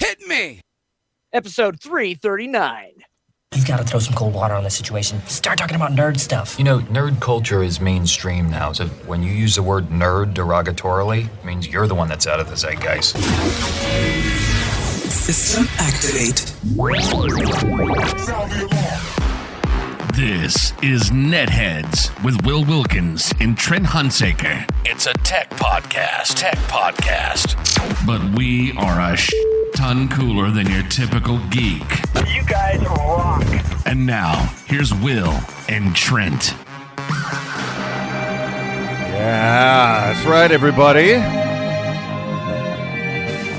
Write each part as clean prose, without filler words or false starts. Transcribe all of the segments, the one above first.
kidding me? Episode 339. You've got to throw some cold water on the situation. Start talking about nerd stuff. You know, nerd culture is mainstream now, so when you use the word nerd derogatorily, it means you're the one that's out of the zeitgeist. System activate. This is NetHeads with Will Wilkins and Trent Hunsaker. It's a tech podcast. But we are a ton cooler than your typical geek. You guys rock. And now, here's Will and Trent. Yeah, that's right, everybody.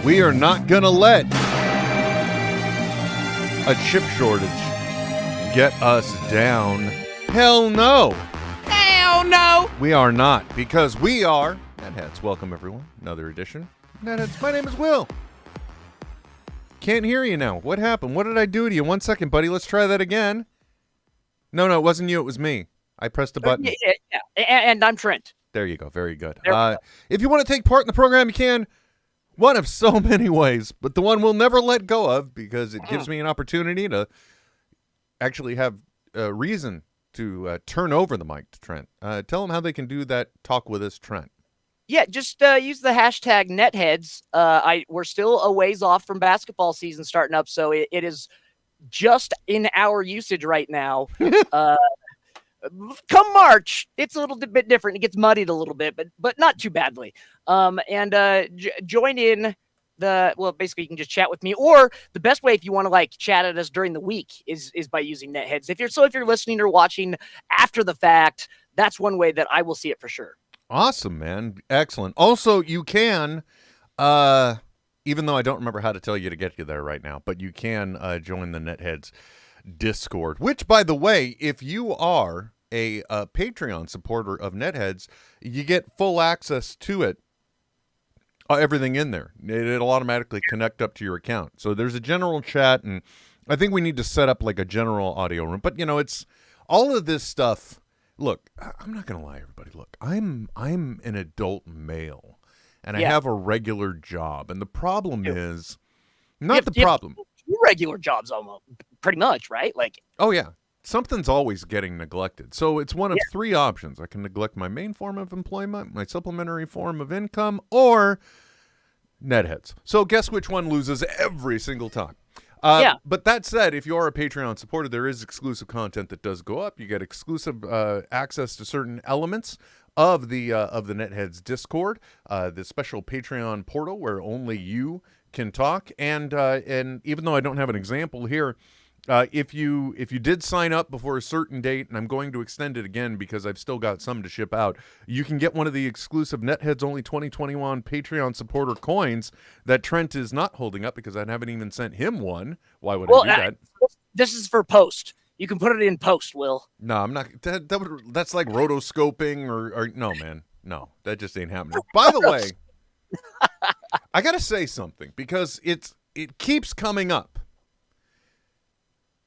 We are not going to let a chip shortage get us down. Hell no. Hell no. We are not, because we are NetHeads. Welcome, everyone. Another edition. NetHeads. My name is Will. Can't hear you now. What happened? What did I do to you? 1 second, buddy. Let's try that again. No, it wasn't you. It was me. I pressed a button. Yeah. And I'm Trent. There you go. Very good. Go. If you want to take part in the program, you can. One of so many ways, but the one we'll never let go of because it gives me an opportunity to actually have a reason to turn over the mic to Trent. Tell them how they can do that. Talk with us, Trent. Yeah, just use the hashtag NetHeads. We're still a ways off from basketball season starting up, so it is just in our usage right now. Come March, it's a little bit different. It gets muddied a little bit, but not too badly. Join in basically you can just chat with me, or the best way if you want to chat at us during the week is by using NetHeads. If you're listening or watching after the fact, that's one way that I will see it for sure. Awesome, man. Excellent. Also, you can, even though I don't remember how to tell you to get you there right now, but you can join the NetHeads Discord, which, by the way, if you are a Patreon supporter of NetHeads, you get full access to it. Everything in there. It'll automatically connect up to your account. So there's a general chat, and I think we need to set up a general audio room. But, it's all of this stuff. Look, I'm not going to lie, everybody. Look, I'm an adult male, and I have a regular job. And the problem is, problem. Two regular jobs almost, pretty much, right? Oh, yeah. Something's always getting neglected. So it's one of three options. I can neglect my main form of employment, my supplementary form of income, or NetHeads. So guess which one loses every single time. But that said, if you are a Patreon supporter, there is exclusive content that does go up. You get exclusive access to certain elements of the NetHeads Discord, the special Patreon portal where only you can talk. And even though I don't have an example here, if you did sign up before a certain date, and I'm going to extend it again because I've still got some to ship out, you can get one of the exclusive NetHeads Only 2021 Patreon supporter coins that Trent is not holding up because I haven't even sent him one. Why would I do that? This is for post. You can put it in post, Will. No, I'm not. That's like rotoscoping or no, man. No, that just ain't happening. By the way, I got to say something because it keeps coming up.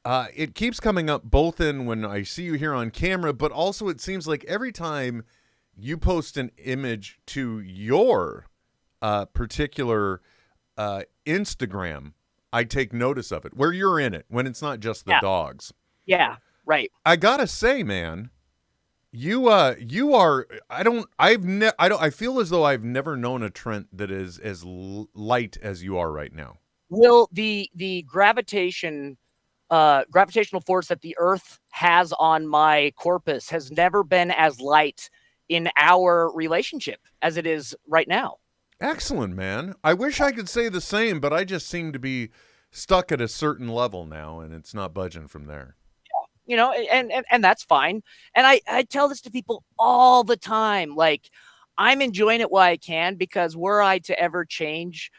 It keeps coming up both in when I see you here on camera, but also it seems like every time you post an image to your particular Instagram, I take notice of it, where you're in it, when it's not just the dogs. Yeah, right. I gotta say, man, you are, I feel as though I've never known a Trent that is as light as you are right now. Will, the gravitational force that the Earth has on my corpus has never been as light in our relationship as it is right now. Excellent, man. I wish I could say the same, but I just seem to be stuck at a certain level now, and it's not budging from there. Yeah, and that's fine. And I tell this to people all the time. I'm enjoying it while I can, because were I to ever change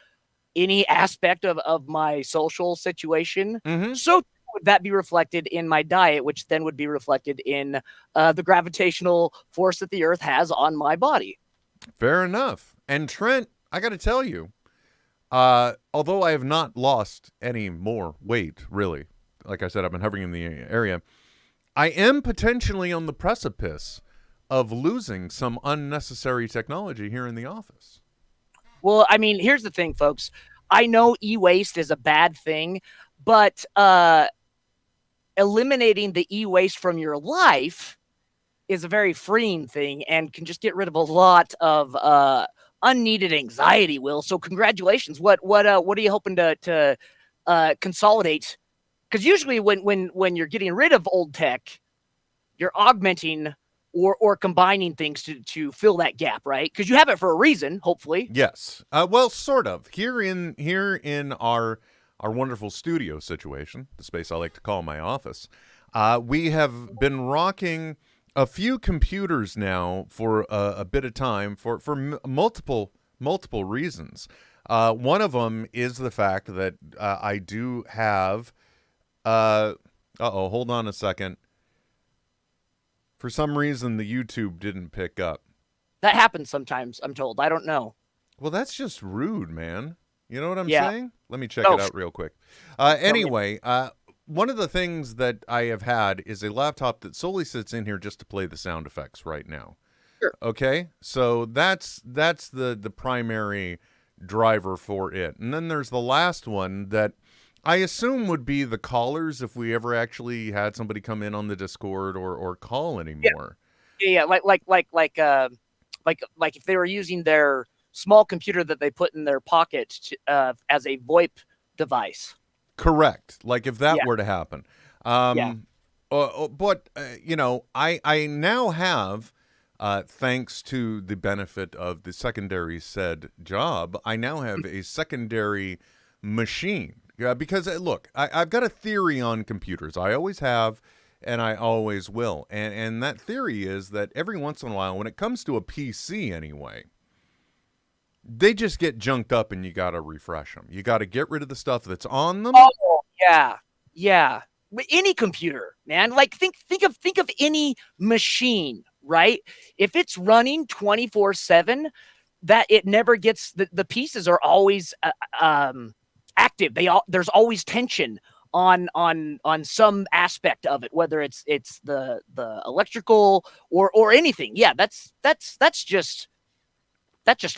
any aspect of my social situation, so would that be reflected in my diet, which then would be reflected in the gravitational force that the Earth has on my body. Fair enough. And Trent, I got to tell you, although I have not lost any more weight, really, like I said, I've been hovering in the area, I am potentially on the precipice of losing some unnecessary technology here in the office. Well, I mean, here's the thing, folks. I know e-waste is a bad thing, but eliminating the e-waste from your life is a very freeing thing and can just get rid of a lot of unneeded anxiety, Will. So congratulations. What are you hoping to consolidate? Because usually when you're getting rid of old tech, you're augmenting or combining things to fill that gap, right? Because you have it for a reason, hopefully. Yes. Well, sort of. Here in our wonderful studio situation, the space I like to call my office, we have been rocking a few computers now for a bit of time for multiple reasons. One of them is the fact that I do have. Hold on a second. For some reason, the YouTube didn't pick up. That happens sometimes, I'm told. I don't know. Well, that's just rude, man. You know what I'm Yeah. saying? Let me check it out real quick. Anyway, one of the things that I have had is a laptop that solely sits in here just to play the sound effects right now. Sure. Okay? So that's the primary driver for it. And then there's the last one that I assume would be the callers if we ever actually had somebody come in on the Discord or call anymore. Yeah, like if they were using their small computer that they put in their pocket as a VoIP device. Correct. Like if that were to happen. But I now have, thanks to the benefit of the secondary said job, I now have a secondary machine. Because, look, I've got a theory on computers. I always have, and I always will. And that theory is that every once in a while, when it comes to a PC anyway, they just get junked up and you got to refresh them. You got to get rid of the stuff that's on them. Oh, yeah. Any computer, man. Like think of any machine, right? If it's running 24/7, that it never gets the pieces are always active. There's always tension on some aspect of it, whether it's the electrical or anything. Yeah, that's just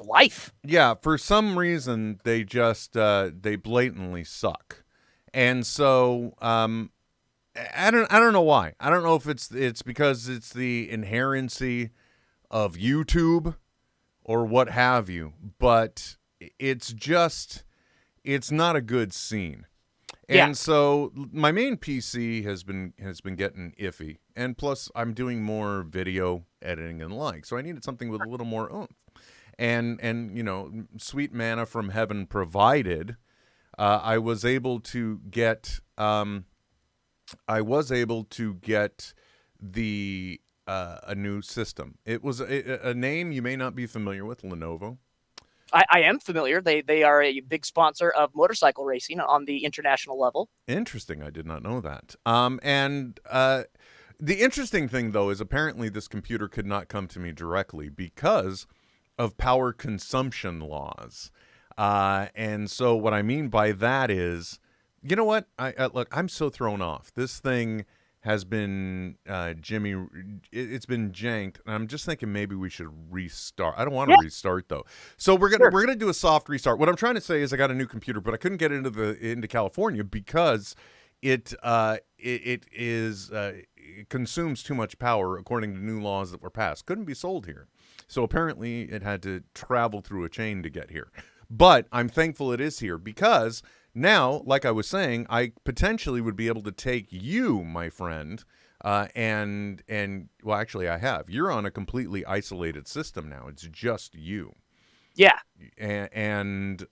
life. Yeah, for some reason they just they blatantly suck. And so I don't know why. I don't know if it's because it's the inherency of YouTube or what have you, but it's not a good scene. And so my main PC has been getting iffy, and plus I'm doing more video editing and like, so I needed something with a little more oomph. And sweet manna from heaven provided, I was able to get the a new system. It was a name you may not be familiar with, Lenovo. I am familiar. They are a big sponsor of motorcycle racing on the international level. Interesting. I did not know that. The interesting thing, though, is apparently this computer could not come to me directly because of power consumption laws. And so what I mean by that is, you know what? Look, I'm so thrown off. This thing has been it's been janked, and I'm just thinking maybe we should restart. I don't want to restart though. So we're gonna do a soft restart. What I'm trying to say is I got a new computer, but I couldn't get into California because it consumes too much power according to new laws that were passed. Couldn't be sold here. So apparently it had to travel through a chain to get here. But I'm thankful it is here because now, like I was saying, I potentially would be able to take you, my friend, and well, actually I have. You're on a completely isolated system now. It's just you. Yeah. And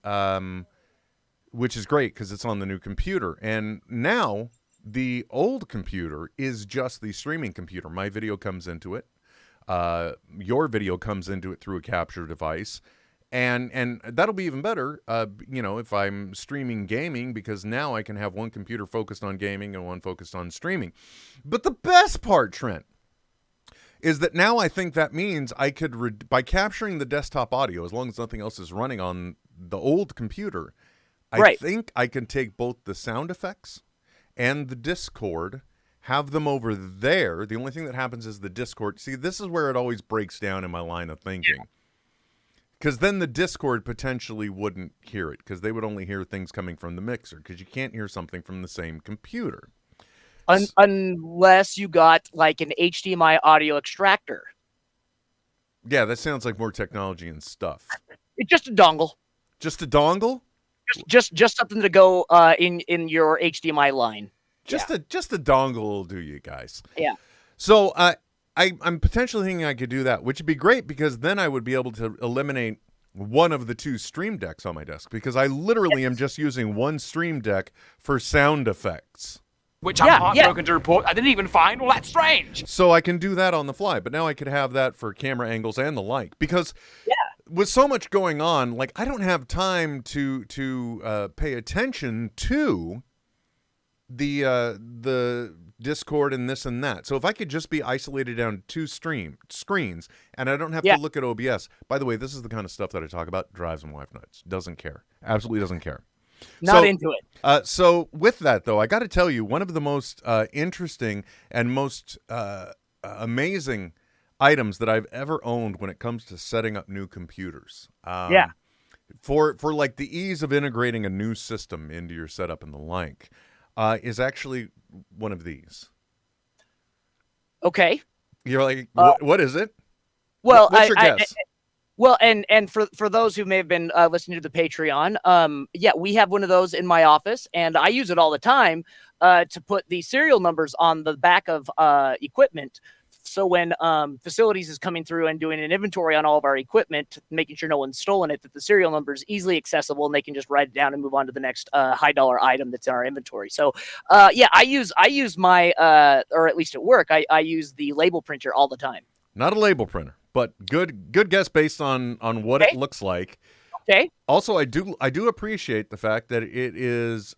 which is great because it's on the new computer. And now the old computer is just the streaming computer. My video comes into it. Your video comes into it through a capture device. And that'll be even better, if I'm streaming gaming, because now I can have one computer focused on gaming and one focused on streaming. But the best part, Trent, is that now I think that means I could, by capturing the desktop audio, as long as nothing else is running on the old computer, I think I can take both the sound effects and the Discord, have them over there. The only thing that happens is the Discord. See, this is where it always breaks down in my line of thinking. Because then the Discord potentially wouldn't hear it, because they would only hear things coming from the mixer, because you can't hear something from the same computer. Unless you got like an HDMI audio extractor. Yeah, that sounds like more technology and stuff. It's just a dongle. Just a dongle? Just something to go in your HDMI line. Just a dongle will do, you guys. Yeah. So I'm potentially thinking I could do that, which would be great, because then I would be able to eliminate one of the two Stream Decks on my desk, because I literally am just using one Stream Deck for sound effects. Which I'm heartbroken to report I didn't even find. Well, that's strange. So I can do that on the fly, but now I could have that for camera angles and the like, because with so much going on, like, I don't have time to pay attention to the Discord and this and that. So if I could just be isolated down to screens, and I don't have to look at OBS. By the way, this is the kind of stuff that I talk about. Drives my wife nuts. Doesn't care. Absolutely doesn't care. Not into it. So with that, though, I got to tell you, one of the most interesting and most amazing items that I've ever owned when it comes to setting up new computers. For like the ease of integrating a new system into your setup and the like, is actually one of these. Okay. You're like, what is it? Well, what's your guess? Well, and for those who may have been listening to the Patreon, we have one of those in my office, and I use it all the time to put the serial numbers on the back of equipment. So when facilities is coming through and doing an inventory on all of our equipment, making sure no one's stolen it, that the serial number is easily accessible and they can just write it down and move on to the next high dollar item that's in our inventory. So I use my or at least at work, I use the label printer all the time. Not a label printer, but good guess based on what it looks like. Okay. Also, I do appreciate the fact that it is.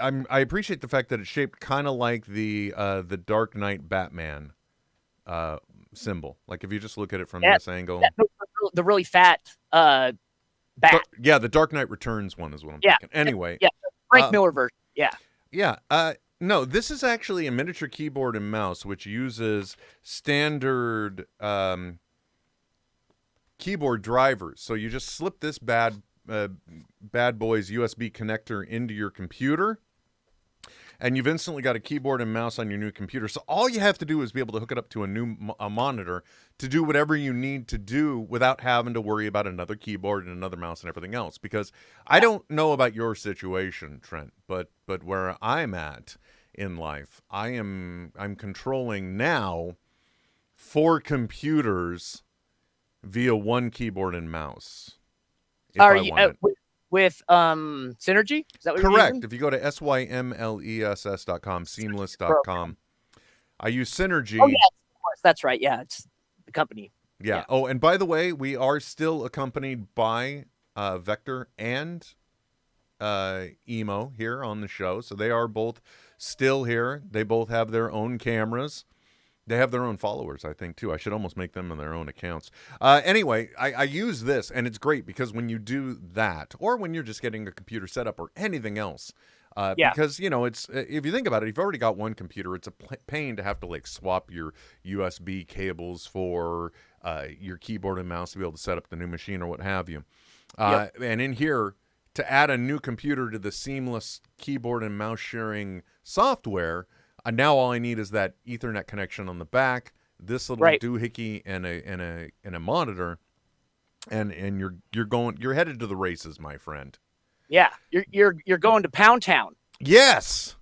I appreciate the fact that it's shaped kind of like the Dark Knight Batman symbol. Like if you just look at it from this angle, the really fat bat. The Dark Knight Returns one is what I'm thinking. Anyway, Frank Miller version. Yeah. No, this is actually a miniature keyboard and mouse, which uses standard keyboard drivers. So you just slip this bad boy's USB connector into your computer, and you've instantly got a keyboard and mouse on your new computer. So all you have to do is be able to hook it up to a monitor to do whatever you need to do without having to worry about another keyboard and another mouse and everything else. Because I don't know about your situation, Trent, but where I'm at in life, I'm controlling now 4 computers via one keyboard and mouse. Are you with Synergy? Is that what correct? You're using? If you go to symless.com, seamless.com, I use Synergy. Oh yeah, of course. That's right. Yeah, it's the company. Yeah. Oh, and by the way, we are still accompanied by Vector and Emo here on the show, so they are both still here. They both have their own cameras. They have their own followers, I think, too. I should almost make them in their own accounts. Anyway, I use this, and it's great because when you do that, or when you're just getting a computer set up or anything else, because, it's if you think about it, if you've already got one computer, it's a pain to have to, like, swap your USB cables for your keyboard and mouse to be able to set up the new machine or what have you. And in here, to add a new computer to the seamless keyboard and mouse sharing software, now all I need is that Ethernet connection on the back, this little doohickey, and a monitor, and you're headed to the races, my friend. Yeah, you're going to Pound Town. Yes,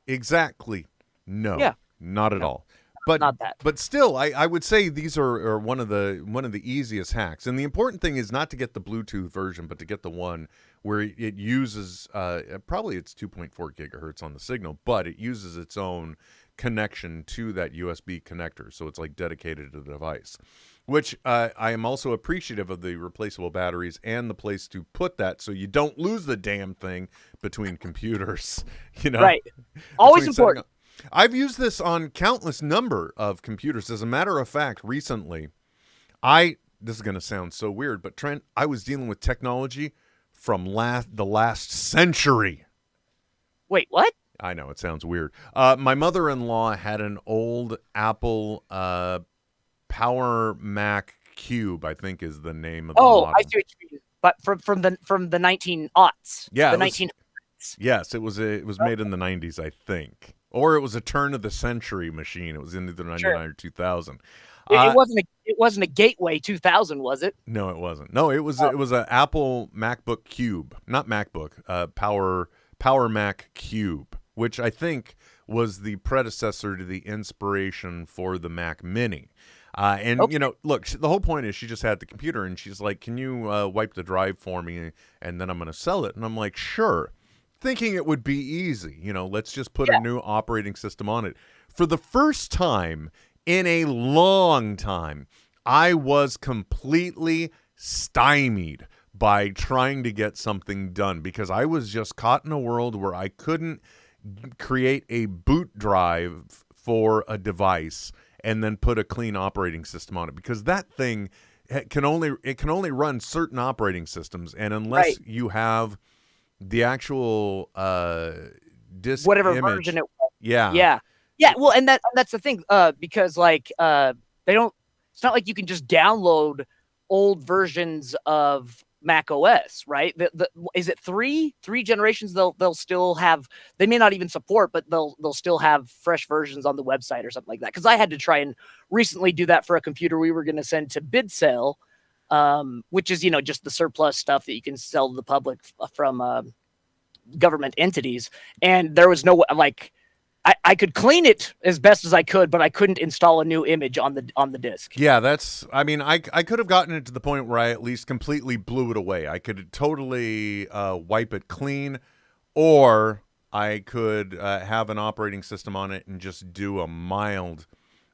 exactly. No, not at all. But not that. But still, I would say these are one of the easiest hacks. And the important thing is not to get the Bluetooth version, but to get the one where it uses probably it's 2.4 gigahertz on the signal, but it uses its own connection to that USB connector, so it's like dedicated to the device. Which I am also appreciative of the replaceable batteries and the place to put that, so you don't lose the damn thing between computers. Right. Always important. I've used this on countless number of computers. As a matter of fact, recently, this is going to sound so weird, but Trent, I was dealing with technology from the last century. Wait, what? I know, it sounds weird. My mother-in-law had an old Apple Power Mac Cube, I think, is the name of the Oh, model. I see what you mean. But from the 1900s. Yeah, The it was- 1900s. Yes, it was made in the 90s, I think. Or it was a turn of the century machine. It was in either 99 or 2000. It wasn't a Gateway 2000, was it? No, it wasn't. No, it was an Apple MacBook Cube, not MacBook, Power Mac Cube, which I think was the predecessor to the inspiration for the Mac Mini. You know, look, the whole point is she just had the computer, and she's like, "Can you wipe the drive for me, and then I'm going to sell it?" And I'm like, "Sure," thinking it would be easy. You know, let's just put a new operating system on it. For the first time in a long time, I was completely stymied by trying to get something done because I was just caught in a world where I couldn't create a boot drive for a device and then put a clean operating system on it, because that thing can only run certain operating systems, and unless you have the actual disk Whatever image, version it was. yeah. Well, and that's the thing, because like they don't. It's not like you can just download old versions of Mac OS, right? Is it three generations? They'll still have. They may not even support, but they'll still have fresh versions on the website or something like that. Because I had to try and recently do that for a computer we were going to send to bid sale, which is just the surplus stuff that you can sell to the public from government entities, and there was no like. I could clean it as best as I could, but I couldn't install a new image on the disk. Yeah, I could have gotten it to the point where I at least completely blew it away. I could totally wipe it clean, or I could have an operating system on it and just do a mild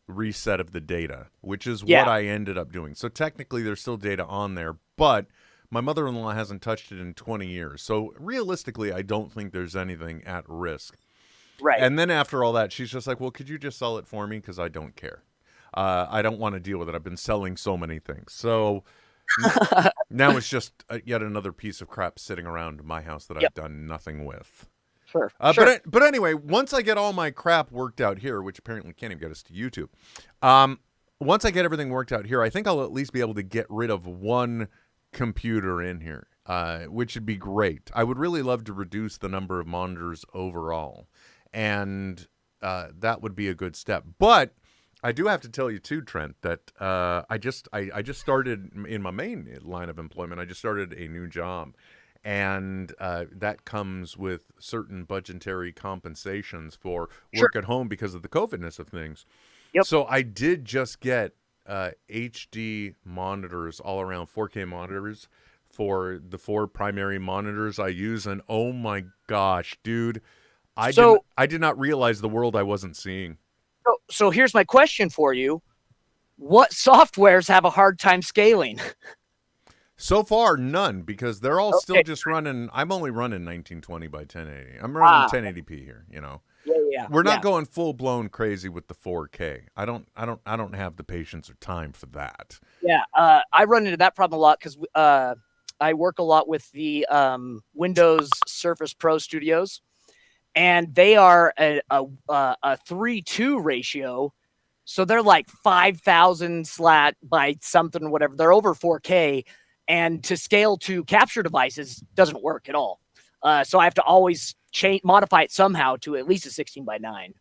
reset of the data, which is what I ended up doing. So technically there's still data on there, but my mother-in-law hasn't touched it in 20 years. So realistically, I don't think there's anything at risk. Right. And then after all that, she's just like, well, could you just sell it for me? Because I don't care. I don't want to deal with it. I've been selling so many things. So now it's just yet another piece of crap sitting around my house that I've done nothing with. Sure. But anyway, once I get all my crap worked out here, which apparently can't even get us to YouTube, once I get everything worked out here, I think I'll at least be able to get rid of one computer in here, which would be great. I would really love to reduce the number of monitors overall. And that would be a good step. But I do have to tell you too, Trent, that I just started in my main line of employment. I just started a new job, and that comes with certain budgetary compensations for work at home because of the COVIDness of things. Yep. So I did just get HD monitors, all around 4K monitors for the 4 primary monitors I use, and oh my gosh, dude. I did not realize the world I wasn't seeing. So here's my question for you. What softwares have a hard time scaling? So far, none, because they're all still just running. I'm only running 1920 by 1080. I'm running 1080p here, Yeah. We're not going full blown crazy with the 4K. I don't have the patience or time for that. Yeah, I run into that problem a lot because I work a lot with the Windows Surface Pro Studios. And they are a 3:2 ratio, so they're like 5,000 slat by something or whatever. They're over 4K, and to scale to capture devices doesn't work at all. So I have to always modify it somehow to at least a 16 by 9.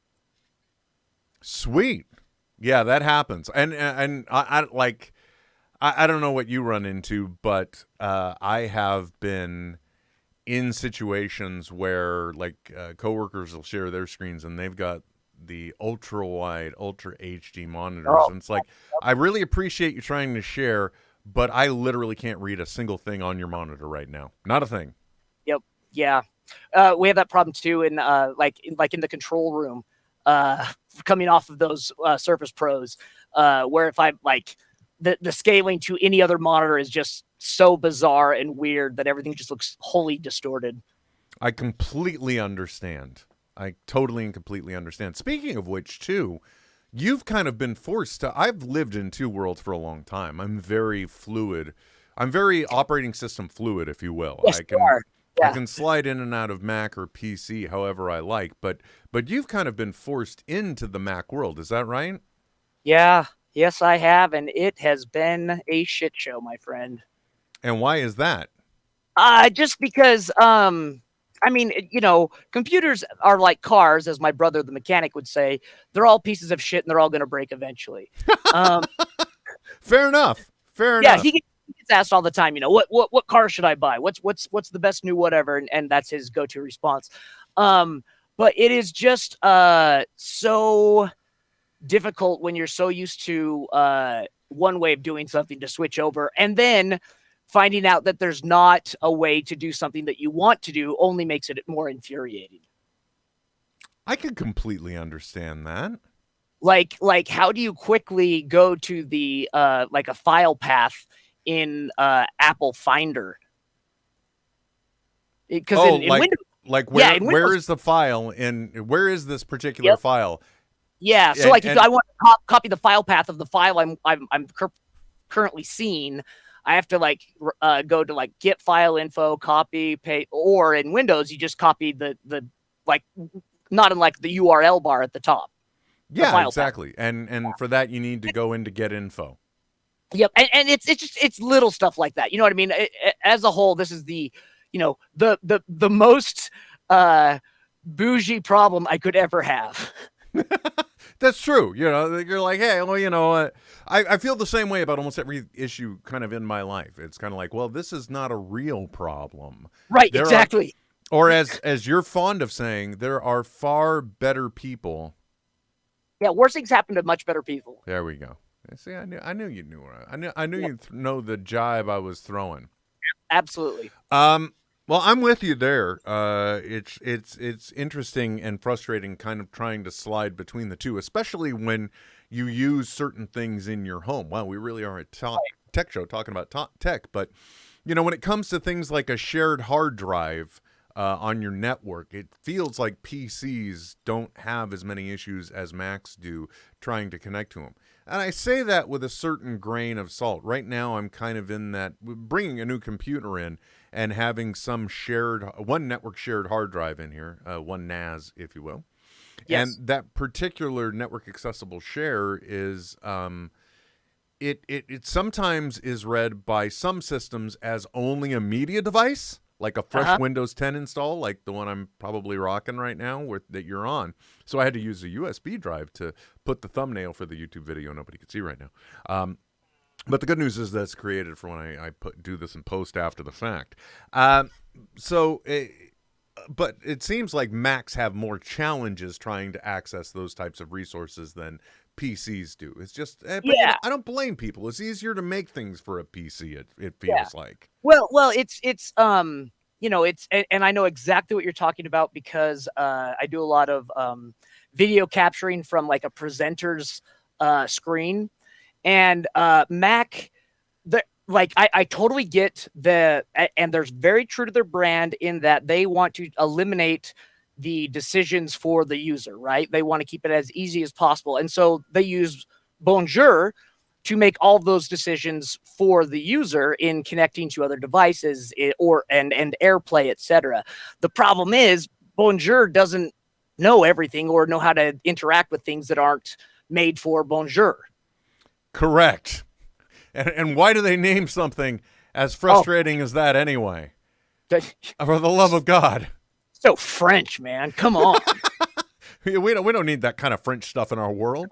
Sweet, yeah, that happens. And I don't know what you run into, but I have been in situations where coworkers will share their screens and they've got the ultra wide, ultra HD monitors. And it's like, I really appreciate you trying to share, but I literally can't read a single thing on your monitor right now. Not a thing. Yep. Yeah. We have that problem too. In in the control room, coming off of those Surface Pros, where if I the scaling to any other monitor is just so bizarre and weird that everything just looks wholly distorted. I completely understand. I totally and completely understand. Speaking of which, too, you've kind of been forced to. I've lived in two worlds for a long time. I'm very fluid. I'm very operating system fluid, if you will. Yes, you are. Yeah. I can slide in and out of Mac or PC however I like. But you've kind of been forced into the Mac world. Is that right? Yeah. Yes, I have, and it has been a shit show, my friend. And why is that? Just because, I mean, computers are like cars, as my brother, the mechanic, would say. They're all pieces of shit, and they're all going to break eventually. Fair enough. Yeah, Enough. he gets asked all the time, what car should I buy? What's the best new whatever? And that's his go-to response. But it is just so difficult when you're so used to one way of doing something to switch over, and then finding out that there's not a way to do something that you want to do only makes it more infuriating. I can completely understand that. Like how do you quickly go to the like a file path in Apple Finder? Because in Windows, like where in where Windows, is the file and where is this particular file? Yeah, so like if I want to copy the file path of the file I'm currently seeing, I have to like go to like get file info, copy, paste, or in Windows you just copy the like not in like the URL bar at the top. Yeah, exactly. And for that you need to go into get info. Yep, and it's little stuff like that. You know what I mean? As a whole, this is the the most bougie problem I could ever have. That's true. You're like, hey, well, I feel the same way about almost every issue kind of in my life. It's kind of like, well, this is not a real problem. Right, exactly. Or as you're fond of saying, there are far better people. Yeah, worse things happen to much better people. There we go. See, I knew you knew. I knew you'd know the jibe I was throwing. Absolutely. Well, I'm with you there. It's interesting and frustrating kind of trying to slide between the two, especially when you use certain things in your home. Well, we really are a tech show talking about tech, but when it comes to things like a shared hard drive on your network, it feels like PCs don't have as many issues as Macs do trying to connect to them. And I say that with a certain grain of salt. Right now, I'm kind of in that, bringing a new computer in and having one network shared hard drive in here, one NAS, if you will. Yes. And that particular network accessible share is, it sometimes is read by some systems as only a media device, like a fresh Windows 10 install, like the one I'm probably rocking right now that you're on. So I had to use a USB drive to put the thumbnail for the YouTube video nobody could see right now. But the good news is that's created for when I do this in post after the fact. But it seems like Macs have more challenges trying to access those types of resources than PCs do. It's just, I don't blame people. It's easier to make things for a PC. It feels like. Well, it's and I know exactly what you're talking about because I do a lot of video capturing from like a presenter's screen, and Mac. I totally get and they're very true to their brand in that they want to eliminate the decisions for the user, right? They want to keep it as easy as possible. And so they use Bonjour to make all those decisions for the user in connecting to other devices and AirPlay, etc. The problem is Bonjour doesn't know everything or know how to interact with things that aren't made for Bonjour. Correct. And why do they name something as frustrating as that anyway? For the love of God. So French, man. Come on. we don't need that kind of French stuff in our world.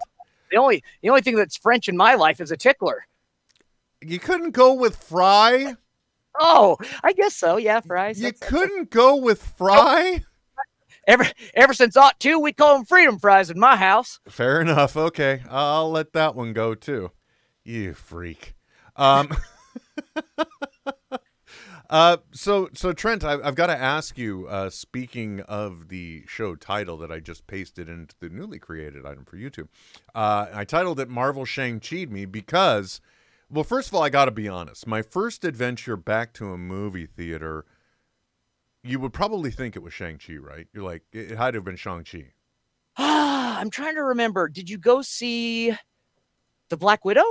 The only thing that's French in my life is a tickler. You couldn't go with fry? Oh, I guess so. Yeah, fries. You couldn't go with fry? Ever since '02, we call them freedom fries in my house. Fair enough. Okay, I'll let that one go too. You freak. So Trent, I've got to ask you, speaking of the show title that I just pasted into the newly created item for YouTube, I titled it Marvel Shang-Chi'd Me because, well, first of all, I got to be honest. My first adventure back to a movie theater, you would probably think it was Shang-Chi, right? You're like, it had to have been Shang-Chi. I'm trying to remember. Did you go see The Black Widow?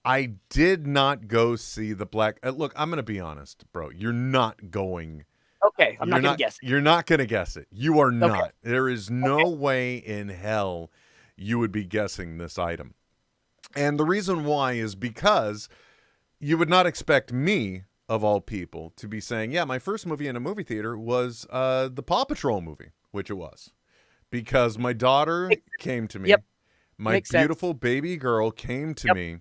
I did not go see the Black. Look, I'm going to be honest, bro. You're not going. Okay, I'm not going to guess it. You're not going to guess it. You are not. Okay. There is no way in hell you would be guessing this item. And the reason why is because you would not expect me, of all people, to be saying, yeah, my first movie in a movie theater was the Paw Patrol movie, which it was. Because my daughter came to me. Yep. My Makes beautiful baby girl came to me,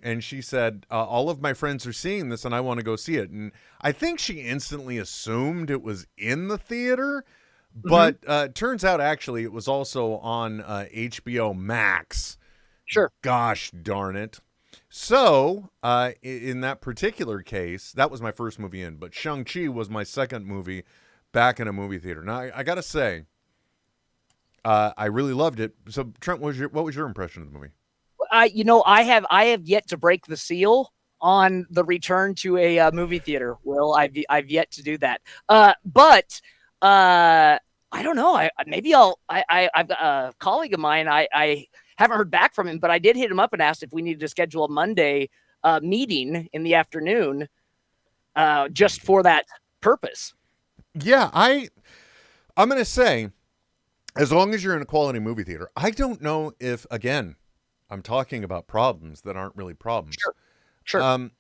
and she said, all of my friends are seeing this, and I want to go see it. And I think she instantly assumed it was in the theater, but turns out, actually, it was also on HBO Max. Sure. Gosh darn it. So, in that particular case, that was my first movie in, but Shang-Chi was my second movie back in a movie theater. Now, I got to say, I really loved it. So, Trent, what was your impression of the movie? I have yet to break the seal on the return to a movie theater. Will, I've yet to do that. But I don't know. I've got a colleague of mine. I haven't heard back from him, but I did hit him up and asked if we needed to schedule a Monday meeting in the afternoon, just for that purpose. Yeah, I'm going to say, as long as you're in a quality movie theater, I don't know if, again, I'm talking about problems that aren't really problems. Sure.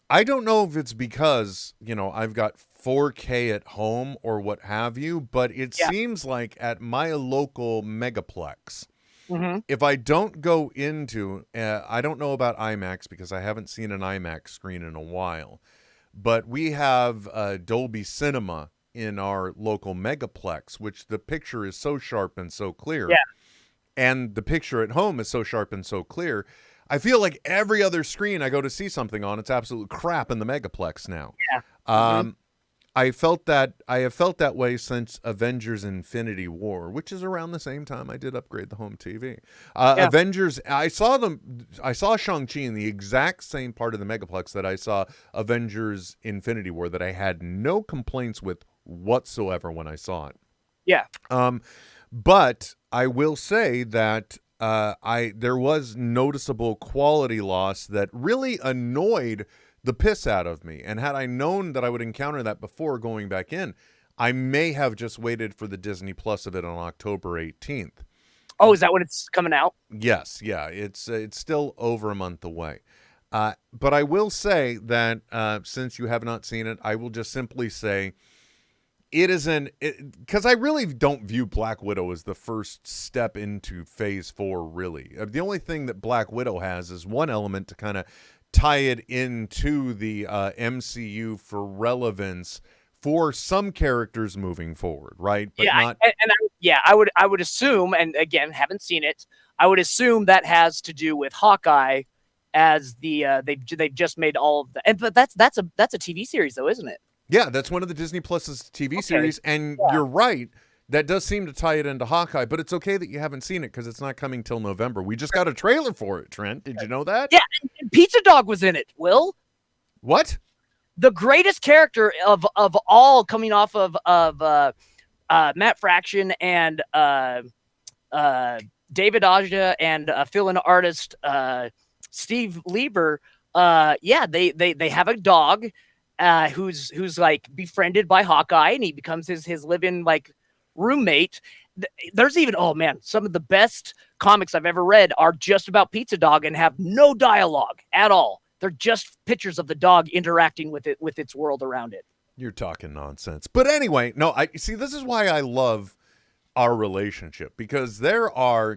I don't know if it's because, I've got 4K at home or what have you, but it seems like at my local megaplex, if I don't go into, I don't know about IMAX because I haven't seen an IMAX screen in a while, but we have Dolby Cinema in our local megaplex, which the picture is so sharp and so clear. Yeah. And the picture at home is so sharp and so clear. I feel like every other screen I go to see something on, it's absolute crap in the megaplex now. Yeah. I have felt that way since Avengers Infinity War, which is around the same time I did upgrade the home TV. Avengers, I saw Shang-Chi in the exact same part of the megaplex that I saw Avengers Infinity War, that I had no complaints with whatsoever when I saw it. Yeah. But I will say that there was noticeable quality loss that really annoyed the piss out of me. And had I known that I would encounter that before going back in, I may have just waited for the Disney Plus of it on October 18th. Oh, is that when it's coming out? Yes. Yeah. It's still over a month away. But I will say that since you have not seen it, I will just simply say it is because I really don't view Black Widow as the first step into Phase 4, really. The only thing that Black Widow has is one element to kind of tie it into the MCU for relevance for some characters moving forward, right? But I would assume, and again, haven't seen it, I would assume that has to do with Hawkeye, as they've just made all of the, but that's a TV series though, isn't it? Yeah, that's one of the Disney Plus's TV series, and you're right. That does seem to tie it into Hawkeye, but it's okay that you haven't seen it because it's not coming till November. We just got a trailer for it, Trent. Did you know that? Yeah, and Pizza Dog was in it, Will. What? The greatest character of all, coming off of Matt Fraction and David Aja and fill-in artist Steve Lieber. They have a dog who's like befriended by Hawkeye, and he becomes his live-in like roommate. There's even, oh man, some of the best comics I've ever read are just about Pizza Dog and have no dialogue at all. They're just pictures of the dog interacting with its world around it. You're talking nonsense. But anyway, no, I see, this is why I love our relationship, because I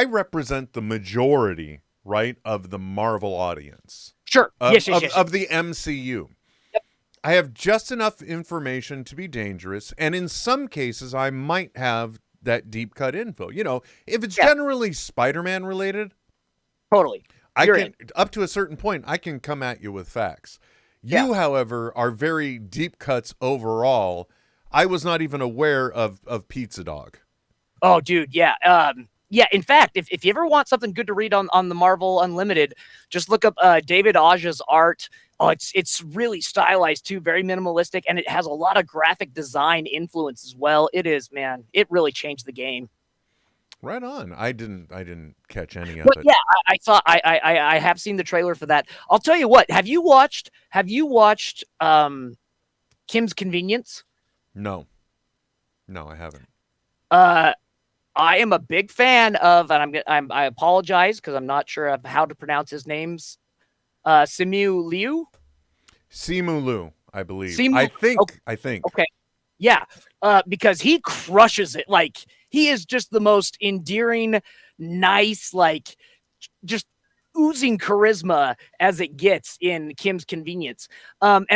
represent the majority, right, of the Marvel audience. Sure. Of the MCU. Yep. I have just enough information to be dangerous, and in some cases, I might have that deep cut info. If it's generally Spider-Man related, totally. Up to a certain point, I can come at you with facts. You, however, are very deep cuts overall. I was not even aware of Pizza Dog. Oh, dude, yeah. In fact, if you ever want something good to read on the Marvel Unlimited, just look up David Aja's art. Oh, it's really stylized too, very minimalistic, and it has a lot of graphic design influence as well. It is, man. It really changed the game. Right on. I didn't catch any of but it. Yeah, I have seen the trailer for that. I'll tell you what. Have you watched Kim's Convenience? No, I haven't. I am a big fan of, and I apologize because I'm not sure of how to pronounce his names. Simu Liu. Simu Liu, I believe. Simu- I think. Okay. Yeah. Because he crushes it. Like, he is just the most endearing, nice, like, just oozing charisma as it gets in Kim's Convenience. And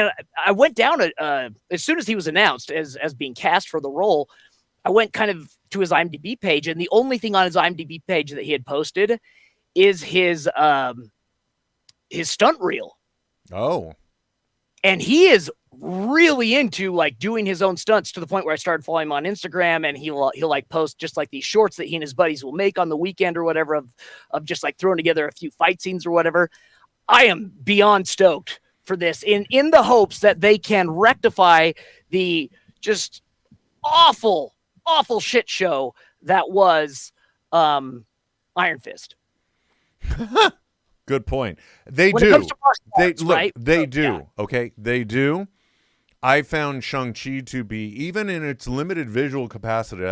I went down as soon as he was announced as being cast for the role. I went kind of to his IMDb page, and the only thing on his IMDb page that he had posted is his stunt reel. Oh. And he is really into like doing his own stunts to the point where I started following him on Instagram, and he'll like post just like these shorts that he and his buddies will make on the weekend or whatever of just like throwing together a few fight scenes or whatever. I am beyond stoked for this in the hopes that they can rectify the just awful shit show that was Iron Fist. Good point. They When it do. comes to martial arts, right? They So, do. yeah. Okay, they do. I found Shang-Chi to be, even in its limited visual capacity,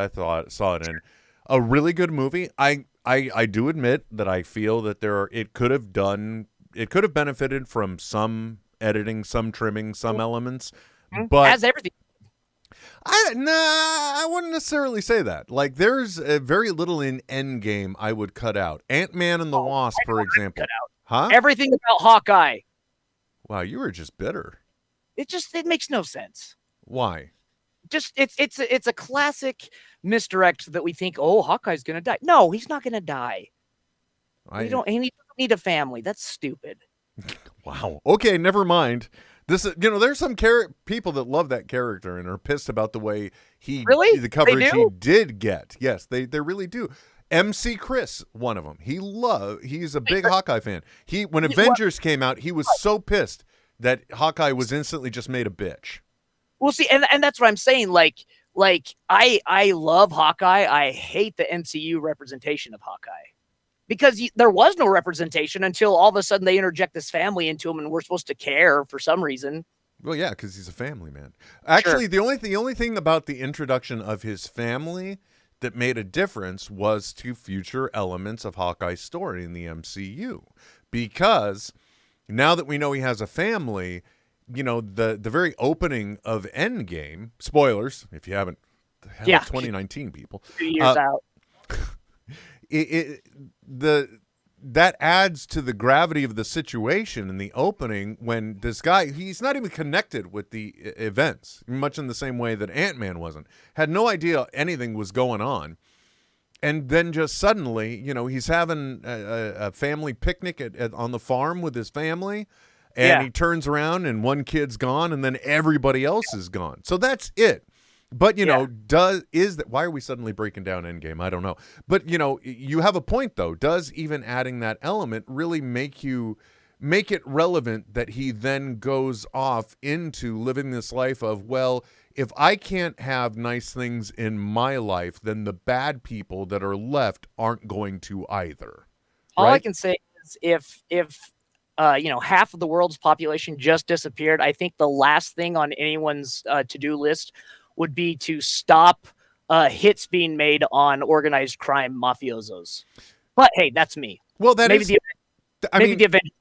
saw it in a really good movie. I do admit that I feel that it could have benefited from some editing, some trimming, some elements, but As everything. I wouldn't necessarily say that. Like, there's very little in Endgame I would cut out. Ant-Man and the Wasp, for example. Huh? Everything about Hawkeye. Wow, you were just bitter. It makes no sense. Why? Just it's a classic misdirect that we think, oh, Hawkeye's gonna die. No, he's not gonna die. He doesn't need a family. That's stupid. Wow. Okay, never mind. This is, there's some people that love that character and are pissed about the way the coverage he did get. Yes, they really do. MC Chris, one of them. He's a big Hawkeye fan. When Avengers came out, he was so pissed that Hawkeye was instantly just made a bitch. Well, see, and that's what I'm saying. Like I love Hawkeye. I hate the MCU representation of Hawkeye. Because there was no representation until all of a sudden they interject this family into him, and we're supposed to care for some reason. Well, yeah, because he's a family man. Actually, Sure. the only thing about the introduction of his family that made a difference was to future elements of Hawkeye's story in the MCU. Because now that we know he has a family, the very opening of Endgame, spoilers if you haven't, 2019 people. 2 years out. That adds to the gravity of the situation in the opening when this guy, he's not even connected with the events, much in the same way that Ant-Man wasn't. Had no idea anything was going on. And then just suddenly, he's having a family picnic on the farm with his family, and he turns around and one kid's gone, and then everybody else is gone. So that's it. But, why are we suddenly breaking down Endgame? I don't know. But, you have a point, though. Does even adding that element really make it relevant that he then goes off into living this life of, well, if I can't have nice things in my life, then the bad people that are left aren't going to either. All right? I can say is if half of the world's population just disappeared, I think the last thing on anyone's to-do list would be to stop hits being made on organized crime mafiosos. But hey, that's me. Well, the Avengers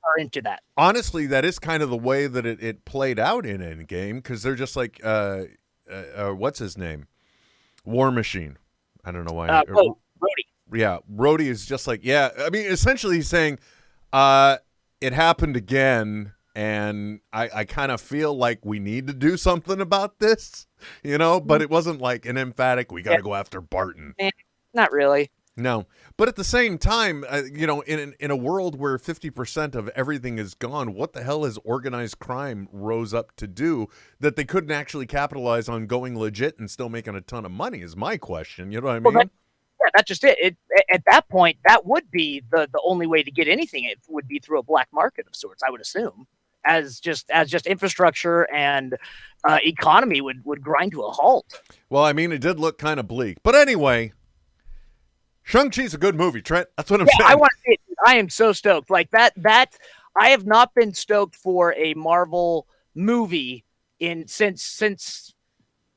are into that. Honestly, that is kind of the way that it played out in Endgame, because they're just like, what's his name? War Machine. I don't know why. Rhodey. Yeah, Rhodey is just like, essentially he's saying, it happened again, and I kind of feel like we need to do something about this, but it wasn't like an emphatic, we got to go after Barton. Not really. No, but at the same time, in a world where 50% of everything is gone, what the hell has organized crime rose up to do that they couldn't actually capitalize on going legit and still making a ton of money is my question. You know what I mean? That's just it. At that point, that would be the only way to get anything. It would be through a black market of sorts, I would assume, as just infrastructure and economy would grind to a halt. Well, I mean, it did look kind of bleak, but anyway, Shang-Chi's a good movie, Trent. That's what I'm saying. I want to see it. I am so stoked. Like that. I have not been stoked for a Marvel movie since.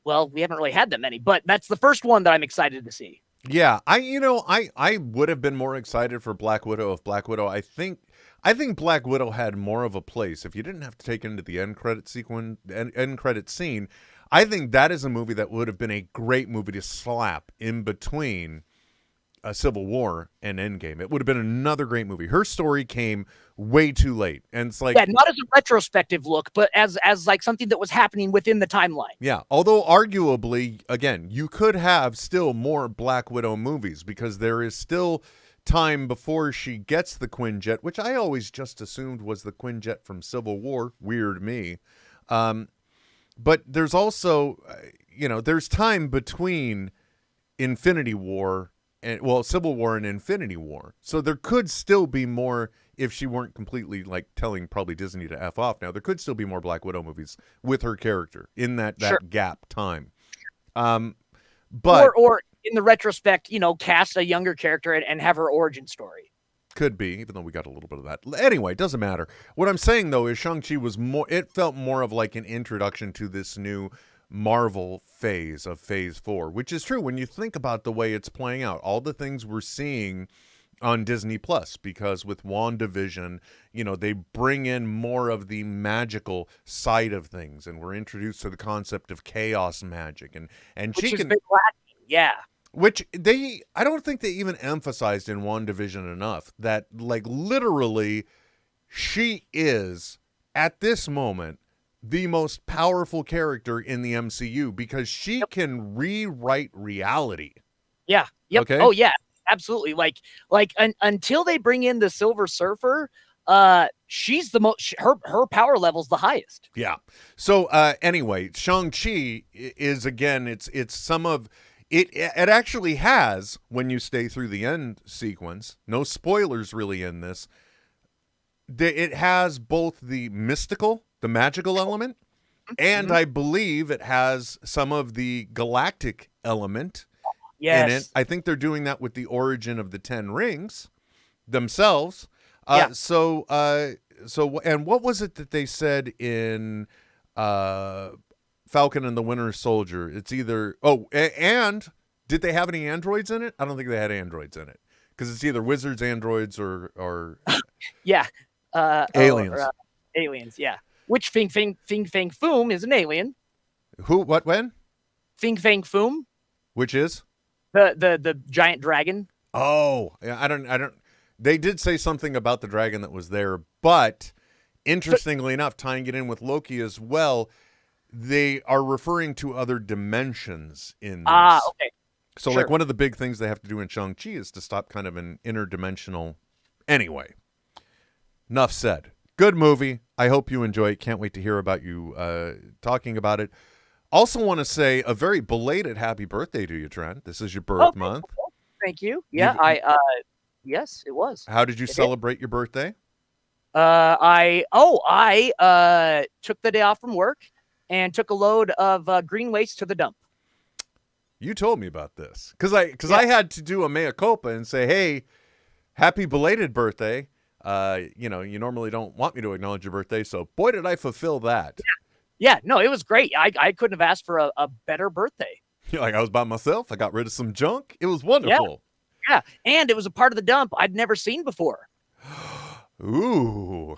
Well, we haven't really had that many, but that's the first one that I'm excited to see. Yeah, I would have been more excited for Black Widow if Black Widow. I think Black Widow had more of a place if you didn't have to take it into the end credit sequence, end credit scene. I think that is a movie that would have been a great movie to slap in between a Civil War and Endgame. It would have been another great movie. Her story came way too late, and it's like, yeah, not as a retrospective look, but as like something that was happening within the timeline. yeah. Although arguably, again, you could have still more Black Widow movies because there is still time before she gets the Quinjet, which I always just assumed was the Quinjet from Civil War. Weird me. But there's also, there's time between Infinity War and, well, Civil War and Infinity War. So there could still be more if she weren't completely like telling probably Disney to F off now. There could still be more Black Widow movies with her character in that Sure. gap time. But or in the retrospect, cast a younger character and have her origin story. could be, even though we got a little bit of that. Anyway, it doesn't matter. What I'm saying, though, is Shang-Chi was more, it felt more of like an introduction to this new Marvel phase of Phase 4, which is true when you think about the way it's playing out. All the things we're seeing on Disney Plus, because with WandaVision, they bring in more of the magical side of things, and we're introduced to the concept of chaos magic, and Which she has can, been lacking. Yeah. which I don't think they even emphasized in WandaVision enough that, like, literally, she is at this moment the most powerful character in the MCU because she can rewrite reality. Yeah. Yep. Okay. Oh yeah. Absolutely. Until they bring in the Silver Surfer, she's the most. Her power level's the highest. Yeah. So anyway, Shang-Chi is, again, it's some of it. It actually has, when you stay through the end sequence, no spoilers really in this. It has both the mystical, the magical element, and I believe it has some of the galactic element. Yes. In it. I think they're doing that with the origin of the 10 rings themselves. Yeah. So and what was it that they said in Falcon and the Winter Soldier? It's either, and did they have any androids in it? I don't think they had androids in it because it's either wizards, androids, or yeah. aliens. Aliens. Yeah. Which Fing Fang Foom is an alien. Who? What? When? Fing Fang Foom. Which is? The giant dragon. Oh, I don't. They did say something about the dragon that was there, but interestingly enough, tying it in with Loki as well, they are referring to other dimensions in this. Okay. So, Sure. like, one of the big things they have to do in Shang-Chi is to stop kind of an interdimensional. Anyway, enough said. Good movie. I hope you enjoy it. Can't wait to hear about you talking about it. Also want to say a very belated happy birthday to you, Trent. This is your birth month. Thank you. Yeah, yes, it was. How did you celebrate your birthday? I took the day off from work and took a load of green waste to the dump. You told me about this because I had to do a mea culpa and say, hey, happy belated birthday. You normally don't want me to acknowledge your birthday, so boy, did I fulfill that. Yeah, no, it was great. I couldn't have asked for a better birthday. Like, I was by myself. I got rid of some junk. It was wonderful. Yeah, and it was a part of the dump I'd never seen before. Ooh.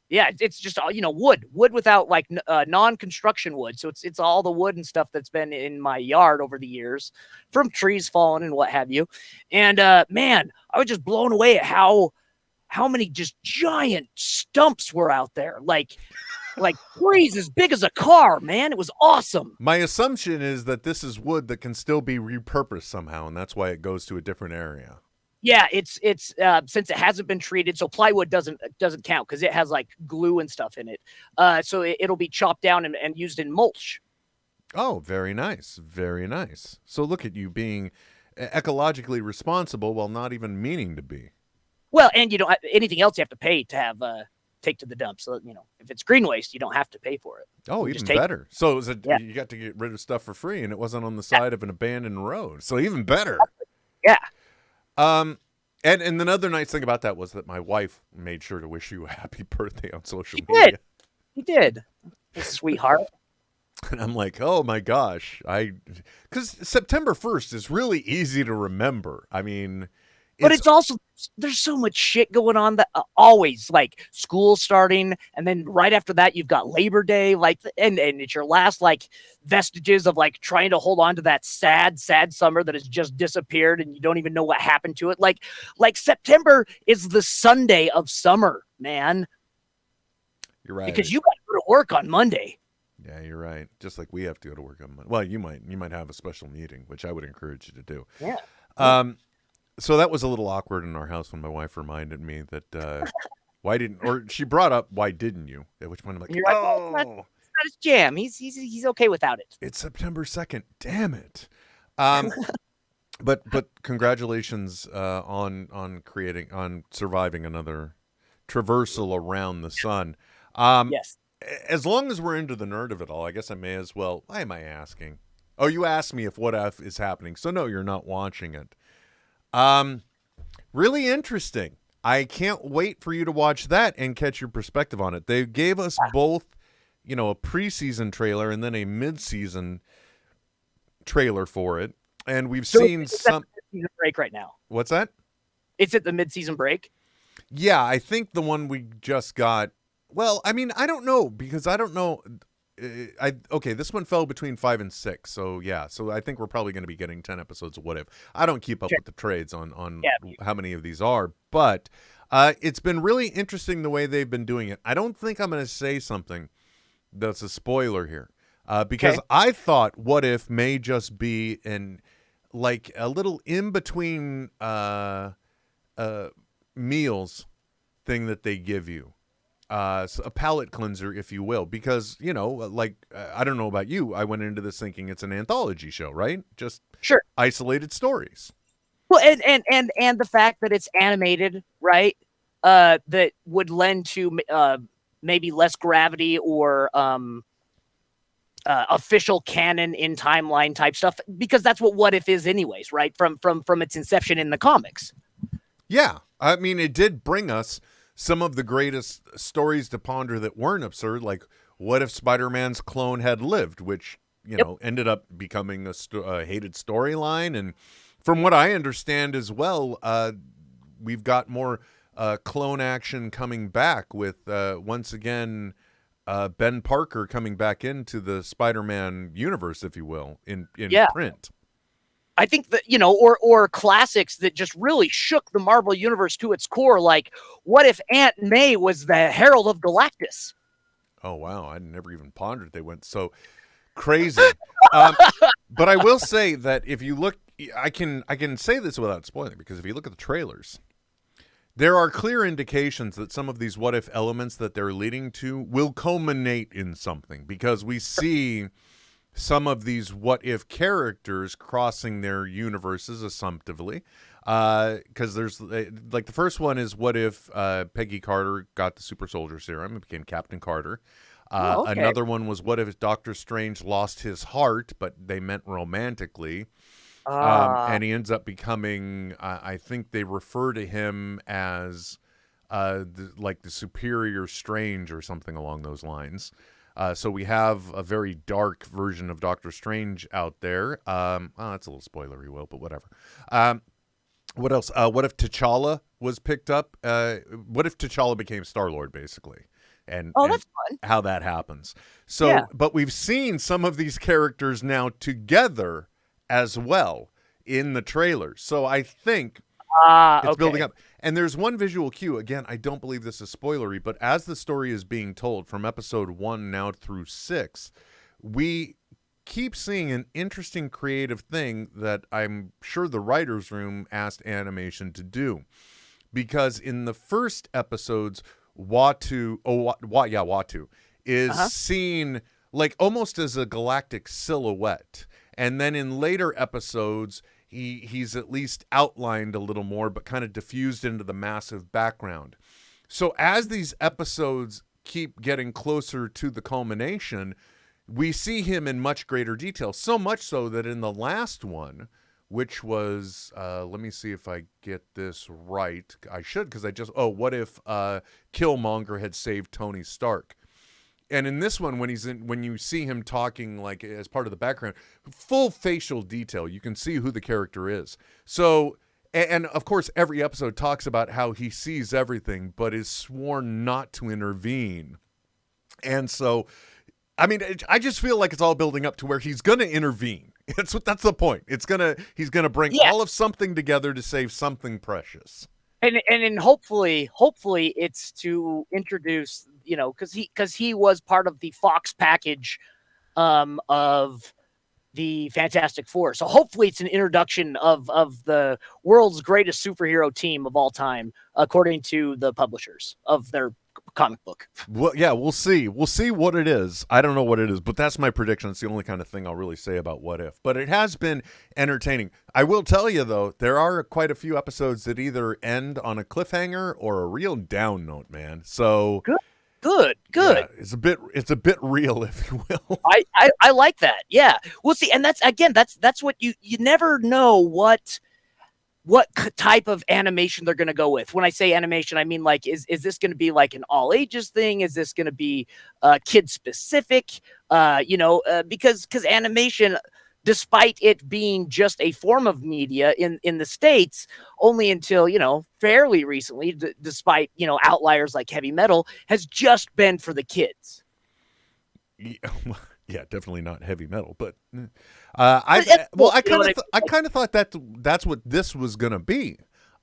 Yeah, it's just all wood without like non-construction wood. So it's all the wood and stuff that's been in my yard over the years from trees falling and what have you. And man, I was just blown away at how many just giant stumps were out there. Like trees as big as a car, man. It was awesome. My assumption is that this is wood that can still be repurposed somehow, and that's why it goes to a different area. Yeah, it's since it hasn't been treated, so plywood doesn't count because it has like glue and stuff in it. So it'll be chopped down and used in mulch. Oh, very nice. Very nice. So look at you being ecologically responsible while not even meaning to be. Well, and anything else you have to pay to have take to the dump. So if it's green waste, you don't have to pay for it. Oh, You even just take it. better. So it was Yeah. you got to get rid of stuff for free, and it wasn't on the side of an abandoned road. So even better. Yeah. And another nice thing about that was that my wife made sure to wish you a happy birthday on social media. He did. Sweetheart. And I'm like, oh my gosh, because September 1st is really easy to remember. I mean, but it's also, there's so much shit going on that always, like school starting, and then right after that you've got Labor Day, like, and it's your last like vestiges of like trying to hold on to that sad summer that has just disappeared, and you don't even know what happened to it. Like September is the Sunday of summer, man. You're right, because you got to go to work on Monday. Yeah, you're right. Just like we have to go to work on Monday. Well, you might have a special meeting, which I would encourage you to do. Yeah. So that was a little awkward in our house when my wife reminded me that why didn't, or she brought up why didn't you? At which point I'm like, You're like, well, it's not his jam. He's okay without it. It's September 2nd. Damn it. But congratulations on surviving another traversal around the sun. Yes. As long as we're into the nerd of it all, I guess I may as well. Why am I asking? Oh, you asked me if What If is happening. So no, you're not watching it. Really interesting. I can't wait for you to watch that and catch your perspective on it. They gave us both, a preseason trailer and then a mid-season trailer for it. And we've seen some mid-season break right now. What's that? It's at the mid-season break. Yeah, I think the one we just got. Well, I mean, I don't know because I don't know. Okay, this one fell between 5 and 6, so yeah. So I think we're probably going to be getting 10 episodes of What If. I don't keep up with the trades on how many of these are, but it's been really interesting the way they've been doing it. I don't think I'm going to say something that's a spoiler here, because I thought What If may just be like a little in between meals thing that they give you. A palate cleanser, if you will, because, I don't know about you. I went into this thinking it's an anthology show, right? Just sure, isolated stories. Well, and the fact that it's animated, right? That would lend to maybe less gravity or official canon in timeline type stuff, because that's what If is anyways, right? From its inception in the comics. Yeah, I mean, it did bring us some of the greatest stories to ponder that weren't absurd, like what if Spider-Man's clone had lived, which, ended up becoming a hated storyline. And from what I understand as well, we've got more clone action coming back with, once again, Ben Parker coming back into the Spider-Man universe, if you will, in print. I think that, or classics that just really shook the Marvel universe to its core. Like, what if Aunt May was the Herald of Galactus? Oh, wow. I never even pondered they went so crazy. But I will say that if you look, I can say this without spoiling, because if you look at the trailers, there are clear indications that some of these What If elements that they're leading to will culminate in something, because we see some of these What If characters crossing their universes assumptively. Because there's, like, the first one is what if Peggy Carter got the super soldier serum and became Captain Carter. Another one was what if Doctor Strange lost his heart, but they meant romantically. And he ends up becoming, I think they refer to him as the superior Strange or something along those lines. So we have a very dark version of Doctor Strange out there. That's a little spoilery, Will, but whatever. What else? What if T'Challa was picked up? What if T'Challa became Star-Lord, basically? And that's fun. How that happens. So, but we've seen some of these characters now together as well in the trailers. So I think it's building up. And there's one visual cue. Again, I don't believe this is spoilery, but as the story is being told from episode 1 now through 6, we keep seeing an interesting creative thing that I'm sure the writer's room asked animation to do. Because in the first episodes, Watu is seen like almost as a galactic silhouette. And then in later episodes, he's at least outlined a little more, but kind of diffused into the massive background. So as these episodes keep getting closer to the culmination, we see him in much greater detail. So much so that in the last one, which was, let me see if I get this right. I should, because what if Killmonger had saved Tony Stark? And in this one, when you see him talking like as part of the background, full facial detail, you can see who the character is. So, and of course, every episode talks about how he sees everything, but is sworn not to intervene. And so, I mean, I just feel like it's all building up to where he's going to intervene. That's the point. He's gonna bring all of something together to save something precious. And hopefully it's to introduce, because he was part of the Fox package of the Fantastic Four. So hopefully it's an introduction of the world's greatest superhero team of all time, according to the publishers of their comic book. Well, yeah, we'll see. We'll see what it is. I don't know what it is, but that's my prediction. It's the only kind of thing I'll really say about What If. But it has been entertaining. I will tell you, though, there are quite a few episodes that either end on a cliffhanger or a real down note, man. So Good. Yeah, it's a bit real, if you will. I like that. Yeah. We'll see. And that's what you never know what type of animation they're going to go with. When I say animation, I mean, like, is this going to be like an all ages thing? Is this going to be kid specific? Because animation, despite it being just a form of media in the States, only until, fairly recently, despite, outliers like heavy metal, has just been for the kids. Yeah, definitely not heavy metal, but I kind of thought that's what this was gonna be.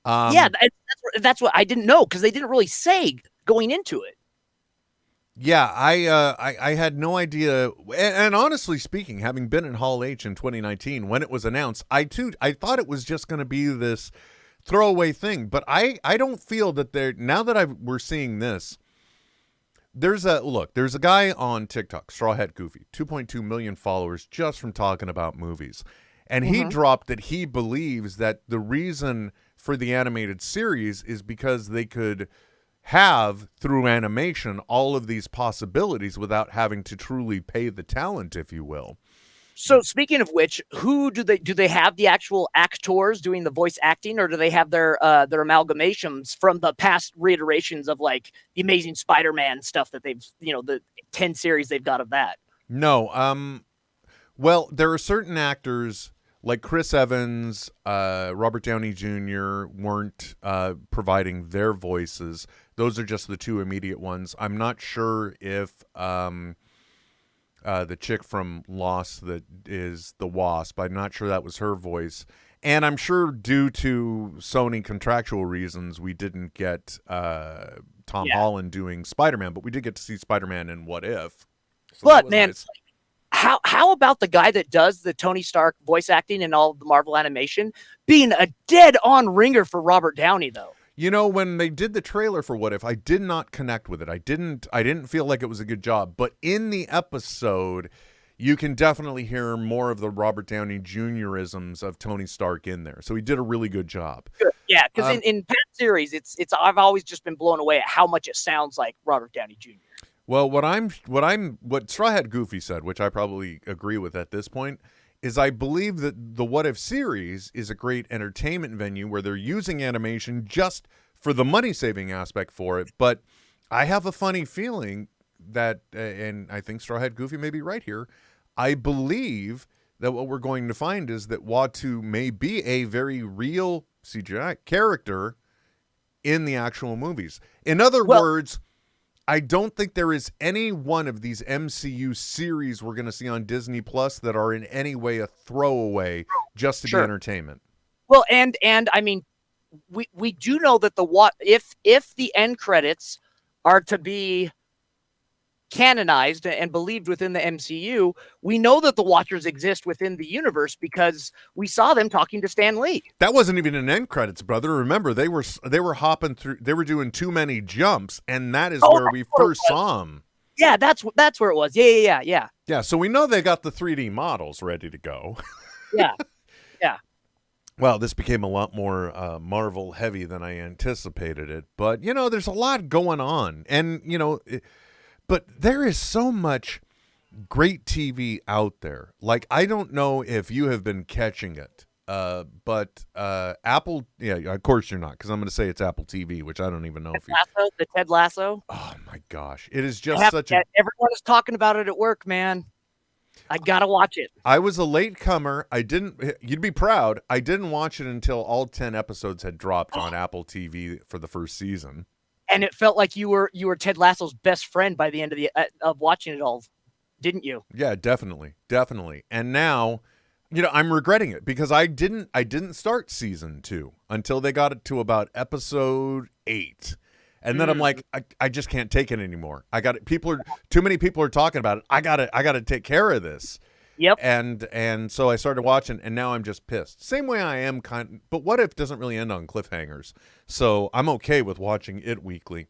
That's what I didn't know, because they didn't really say going into it. Yeah, I had no idea, and honestly speaking, having been in Hall H in 2019 when it was announced, I thought it was just going to be this throwaway thing, but I don't feel that now that we're seeing this. There's a guy on TikTok, Strawhead Goofy, 2.2 million followers just from talking about movies. And he dropped that he believes that the reason for the animated series is because they could have, through animation, all of these possibilities without having to truly pay the talent, if you will. So speaking of which, who do they have the actual actors doing the voice acting, or do they have their amalgamations from the past reiterations of like the Amazing Spider-Man stuff that they've, the 10 series they've got of that? No. Well, there are certain actors like Chris Evans, Robert Downey Jr. weren't providing their voices. Those are just the two immediate ones. I'm not sure if the chick from Lost that is the Wasp, I'm not sure that was her voice. And I'm sure due to Sony contractual reasons, we didn't get Tom Holland doing Spider-Man, but we did get to see Spider-Man in What If. So but man, nice. How about the guy that does the Tony Stark voice acting and all the Marvel animation being a dead-on ringer for Robert Downey, though? When they did the trailer for What If, I did not connect with it. I didn't feel like it was a good job. But in the episode, you can definitely hear more of the Robert Downey Jr.isms of Tony Stark in there. So he did a really good job. Yeah, because in past series, it's I've always just been blown away at how much it sounds like Robert Downey Jr. Well, what Strawhead Goofy said, which I probably agree with at this point, is I believe that the What If series is a great entertainment venue where they're using animation just for the money-saving aspect for it. But I have a funny feeling that, and I think Strawhead Goofy may be right here, I believe that what we're going to find is that Watu may be a very real CGI character in the actual movies. In other words, I don't think there is any one of these MCU series we're going to see on Disney Plus that are in any way a throwaway just to be entertainment. Well, and I mean, we do know that if the end credits are to be canonized and believed within the MCU, we know that the Watchers exist within the universe because we saw them talking to Stan Lee. That wasn't even an end credits, brother. Remember, they were hopping through. They were doing too many jumps, and that is where we first saw them. Yeah, that's where it was. Yeah. Yeah, so we know they got the 3D models ready to go. Yeah. Well, this became a lot more Marvel heavy than I anticipated it, but there's a lot going on, and but there is so much great TV out there. Like, I don't know if you have been catching it. But Apple, yeah, of course you're not, because I'm going to say it's Apple TV, which I don't even know if you. Lasso, the Ted Lasso. Oh my gosh, it is just such a. Everyone is talking about it at work, man. I gotta watch it. I was a late comer. I didn't. You'd be proud. I didn't watch it until all 10 episodes had dropped on Apple TV for the first season. And it felt like you were Ted Lasso's best friend by the end of watching it all, didn't you? Yeah, definitely. And now, I'm regretting it because I didn't start season 2 until they got it to about episode 8. And then I'm like, I just can't take it anymore. Too many people are talking about it. I gotta take care of this. Yep. And so I started watching, and now I'm just pissed. Same way I am but What If doesn't really end on cliffhangers, so I'm okay with watching it weekly.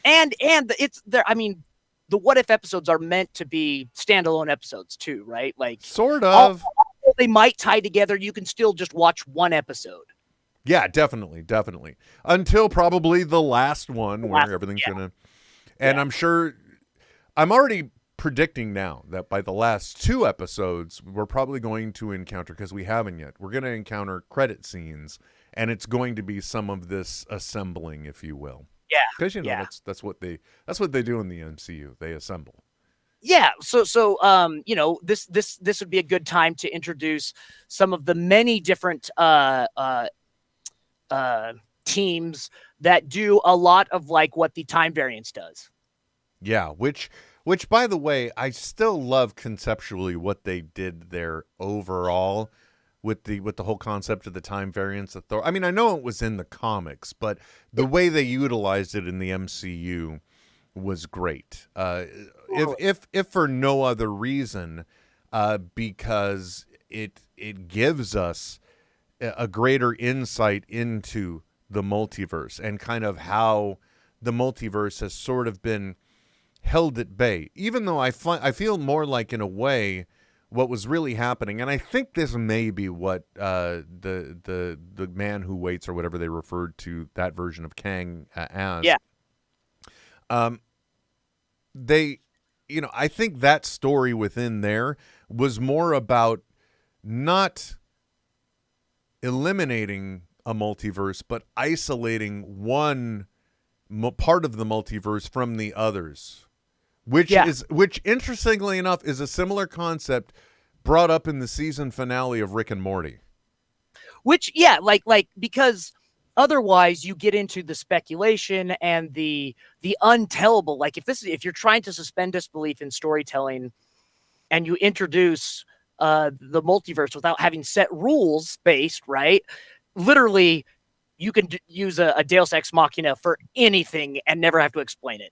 And it's there. I mean, the What If episodes are meant to be standalone episodes too, right? Like sort of. They might tie together. You can still just watch one episode. Yeah, definitely. Until probably the last one where everything's gonna. And I'm sure, I'm already predicting now that by the last 2 episodes, we're probably going to encounter, because we haven't yet, we're going to encounter credit scenes, and it's going to be some of this assembling, if you will. Yeah. Because that's what they do in the MCU. They assemble. Yeah, so this would be a good time to introduce some of the many different teams that do a lot of like what the time variance does. Yeah, which by the way, I still love conceptually what they did there overall with the whole concept of the time variance authority. I mean, I know it was in the comics, but the way they utilized it in the MCU was great. If for no other reason, because it gives us a greater insight into the multiverse and kind of how the multiverse has sort of been held at bay, even though I feel more like, in a way, what was really happening, and I think this may be what the man who waits, or whatever they referred to that version of Kang as. Yeah. I think that story within there was more about not eliminating a multiverse, but isolating one part of the multiverse from the others. Which interestingly enough is a similar concept brought up in the season finale of Rick and Morty. Which, yeah, like because otherwise you get into the speculation and the untellable. Like if you're trying to suspend disbelief in storytelling and you introduce the multiverse without having set rules based, right? Literally, you can use a Deus Ex Machina for anything and never have to explain it.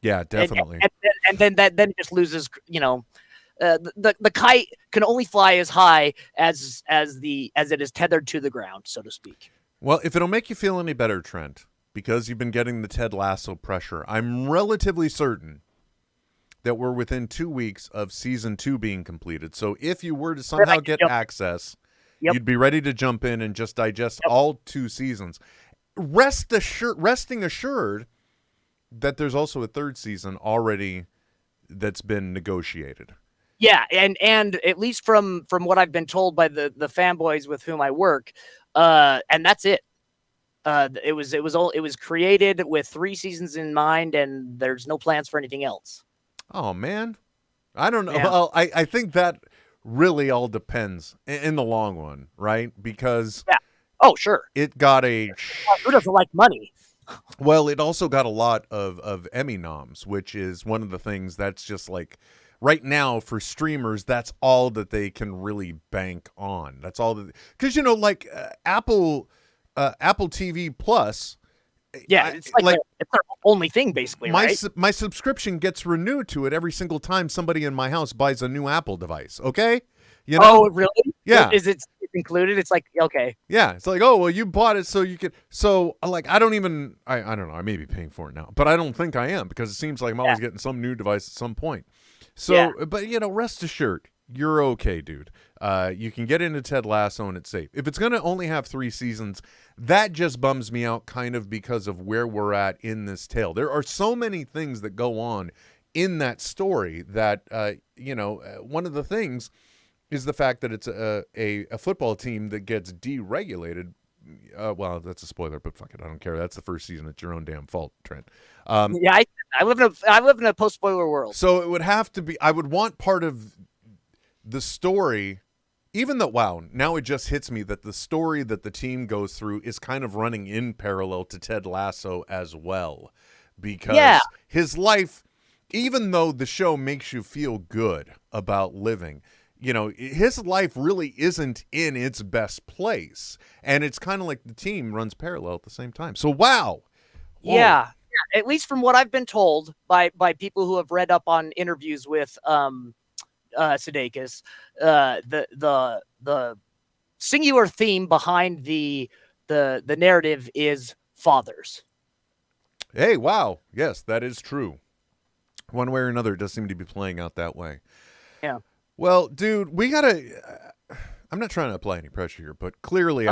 Yeah, definitely. And then it just loses, the kite can only fly as high as it is tethered to the ground, so to speak. Well, if it'll make you feel any better, Trent, because you've been getting the Ted Lasso pressure, I'm relatively certain that we're within 2 weeks of season 2 being completed. So if you were to somehow get access, you'd be ready to jump in and just digest all 2 seasons. Resting assured that there's also a 3rd season already that's been negotiated. Yeah, and at least from what I've been told by the fanboys with whom I work, and that's it. It was created with 3 seasons in mind, and there's no plans for anything else. Oh man, I don't know. Yeah. Well, I think that really all depends in the long run, right? Because oh sure, it got a who doesn't like money? Well, it also got a lot of Emmy noms, which is one of the things that's just like right now for streamers, that's all that they can really bank on. That's all that, because Apple TV Plus. Yeah, it's like it's their only thing basically. My subscription gets renewed to it every single time somebody in my house buys a new Apple device. Okay, Oh, really? Yeah. Is it included? It's like, okay. Yeah, it's like, oh well, you bought it so you could. So like, I don't know. I may be paying for it now, but I don't think I am, because it seems like I'm always getting some new device at some point. So, but rest assured, you're okay, dude. You can get into Ted Lasso and it's safe. If it's going to only have 3 seasons, that just bums me out kind of because of where we're at in this tale. There are so many things that go on in that story that, one of the things is the fact that it's a football team that gets deregulated. Well, that's a spoiler, but fuck it, I don't care. That's the first season. It's your own damn fault, Trent. Yeah, I live in a post spoiler world. So it would have to be. I would want part of the story, even though now it just hits me that the story that the team goes through is kind of running in parallel to Ted Lasso as well, because his life, even though the show makes you feel good about living, his life really isn't in its best place. And it's kind of like the team runs parallel at the same time. So, wow. Whoa. Yeah. At least from what I've been told by people who have read up on interviews with Sudeikis, the singular theme behind the narrative is fathers. Hey, wow. Yes, that is true. One way or another, it does seem to be playing out that way. Yeah. Well, dude, we gotta. I'm not trying to apply any pressure here, but clearly,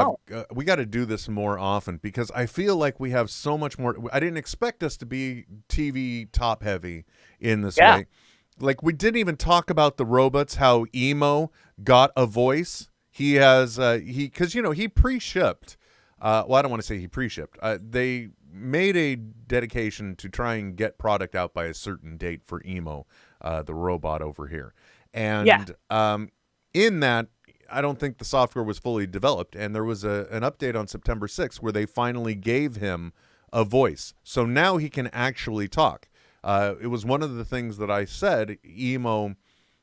we got to do this more often because I feel like we have so much more. I didn't expect us to be TV top heavy in this way. Like, we didn't even talk about the robots. How Emo got a voice. He has because he pre-shipped. Well, I don't want to say he pre-shipped. They made a dedication to try and get product out by a certain date for Emo, the robot over here. And in that, I don't think the software was fully developed. And there was an update on September 6th where they finally gave him a voice. So now he can actually talk. It was one of the things that I said Emo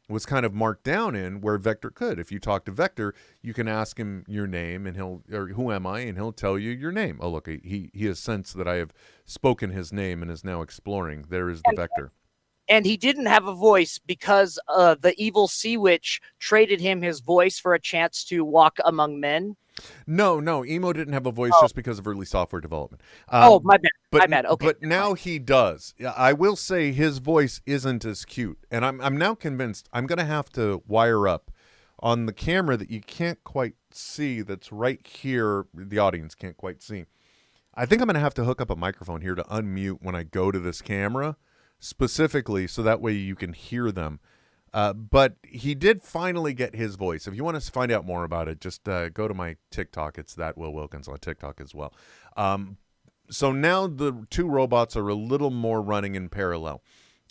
was kind of marked down in, where Vector could. If you talk to Vector, you can ask him your name, and or who am I, and he'll tell you your name. Oh, look, he has sensed that I have spoken his name and is now exploring. There is the Vector. And he didn't have a voice because the evil Sea Witch traded him his voice for a chance to walk among men. No, Emo didn't have a voice just because of early software development. My bad. My bad. Okay. But now he does. I will say his voice isn't as cute. And I'm now convinced I'm going to have to wire up on the camera that you can't quite see, that's right here, the audience can't quite see. I think I'm going to have to hook up a microphone here to unmute when I go to this camera, specifically so that way you can hear them. But he did finally get his voice. If you want to find out more about it, just go to my TikTok. It's that Will Wilkins on TikTok as well. So now the two robots are a little more running in parallel.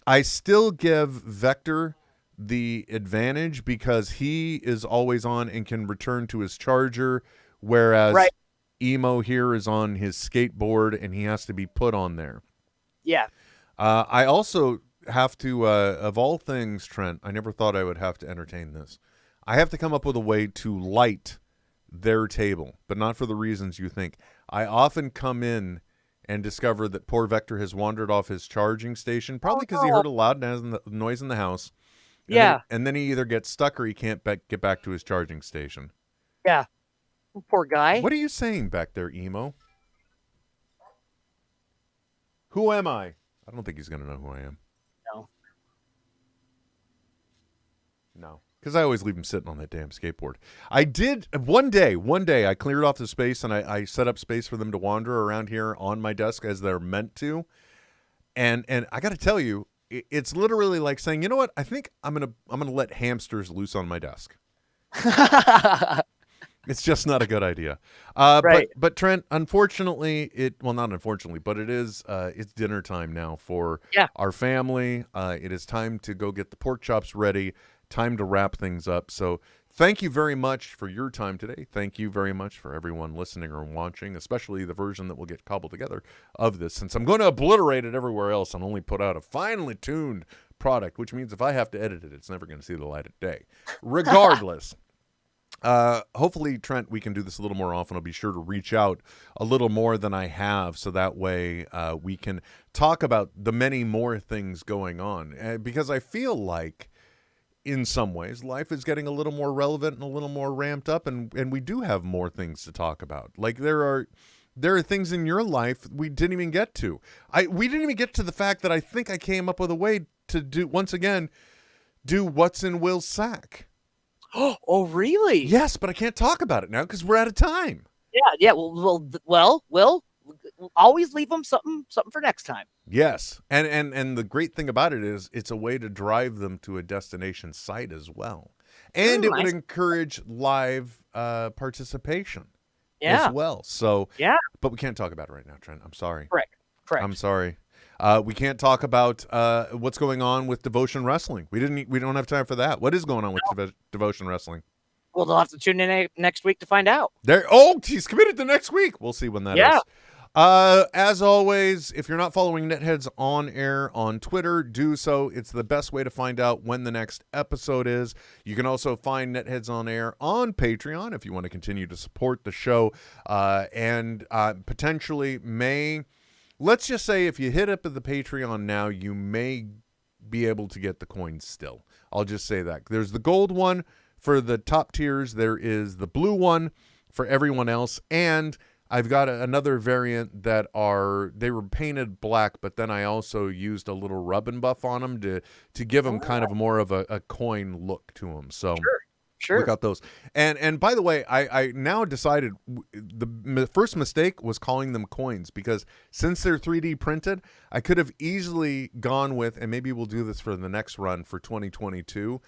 I still give Vector the advantage because he is always on and can return to his charger, whereas Emo here is on his skateboard and he has to be put on there. Yeah. I also have to, of all things, Trent, I never thought I would have to entertain this. I have to come up with a way to light their table, but not for the reasons you think. I often come in and discover that poor Vector has wandered off his charging station, probably because he heard a loud noise in the house. And then he either gets stuck or he can't get back to his charging station. Yeah. Poor guy. What are you saying back there, Emo? Who am I? I don't think he's going to know who I am. No. Because I always leave him sitting on that damn skateboard. I did, one day, I cleared off the space and I set up space for them to wander around here on my desk as they're meant to. And I got to tell you, it's literally like saying, you know what? I think I'm gonna let hamsters loose on my desk. It's just not a good idea. Right. But Trent, unfortunately, not unfortunately, but it is, it's dinner time now for our family. It is time to go get the pork chops ready. Time to wrap things up. So thank you very much for your time today. Thank you very much for everyone listening or watching, especially the version that will get cobbled together of this, since I'm going to obliterate it everywhere else and only put out a finely tuned product, which means if I have to edit it, it's never going to see the light of day. Regardless, hopefully, Trent, we can do this a little more often. I'll be sure to reach out a little more than I have, so that way we can talk about the many more things going on, because I feel like in some ways, life is getting a little more relevant and a little more ramped up, and we do have more things to talk about. Like there are things in your life we didn't even get to. We didn't even get to the fact that I think I came up with a way to do what's in Will's sack. Oh, really? Yes, but I can't talk about it now because we're out of time. Yeah. Well, Will, always leave them something for next time. Yes, and the great thing about it is it's a way to drive them to a destination site as well. And it would nice. encourage live participation Yeah. as well. So, Yeah. but we can't talk about it right now, Trent. I'm sorry. Correct. I'm sorry. We can't talk about what's going on with Devotion Wrestling. We don't have time for that. What is going on with Devotion Wrestling? Well, they'll have to tune in next week to find out. He's committed to next week. We'll see when that is. Yeah. As always, if you're not following NetHeads on air on Twitter, do so. It's the best way to find out when the next episode is. You can also find NetHeads on air on Patreon if you want to continue to support the show, and potentially let's just say if you hit up at the Patreon now, you may be able to get the coins still. I'll just say that. There's the gold one for the top tiers. There is the blue one for everyone else, and I've got another variant that they were painted black, but then I also used a little rub and buff on them to give them kind of more of a coin look to them. So Sure. we got those. And by the way, I now decided the first mistake was calling them coins, because since they're 3D printed, I could have easily gone with, and maybe we'll do this for the next run for 2022,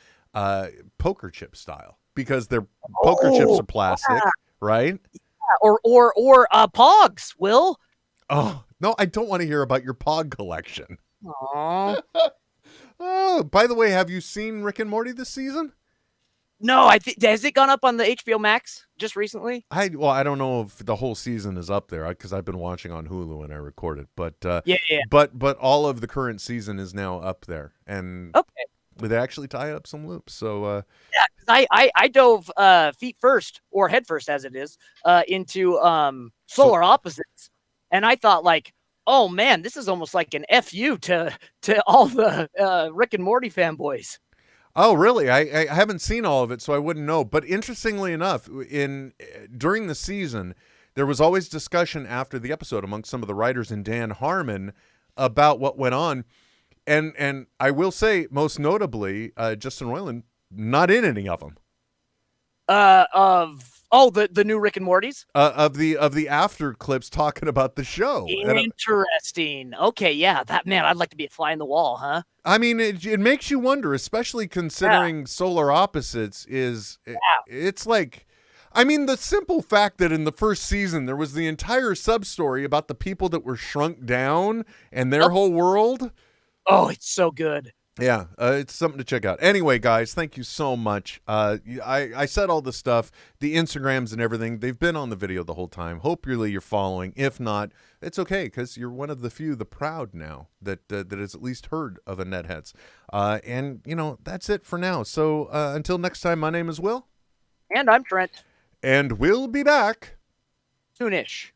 poker chip style, because their poker chips are plastic, right? Or Pogs, Will. Oh, no, I don't want to hear about your Pog collection. Aww. Oh, by the way, have you seen Rick and Morty this season? No, has it gone up on the HBO Max just recently? I don't know if the whole season is up there, because I've been watching on Hulu and I recorded, but Yeah. but all of the current season is now up there, and Okay. they actually tie up some loops. So Yeah, 'cause I dove feet first, or head first as it is, into Solar Opposites, and I thought, like, oh man, this is almost like an FU to all the Rick and Morty fanboys. oh, really? I haven't seen all of it, so I wouldn't know. But interestingly enough, during the season, there was always discussion after the episode amongst some of the writers and Dan Harmon about what went on. And I will say, most notably, Justin Roiland, not in any of them. The new Rick and Mortys? Of the after clips talking about the show. Interesting. Okay, yeah, I'd like to be a fly in the wall, huh? I mean, it makes you wonder, especially considering Solar Opposites it's like, I mean, the simple fact that in the first season there was the entire sub-story about the people that were shrunk down and their whole world. Oh, it's so good. Yeah, it's something to check out. Anyway, guys, thank you so much. I said all the stuff, the Instagrams and everything. They've been on the video the whole time. Hopefully you're following. If not, it's okay, because you're one of the few, the proud now, that has at least heard of a NetHeads. And, that's it for now. So until next time, my name is Will. And I'm Trent. And we'll be back Soonish.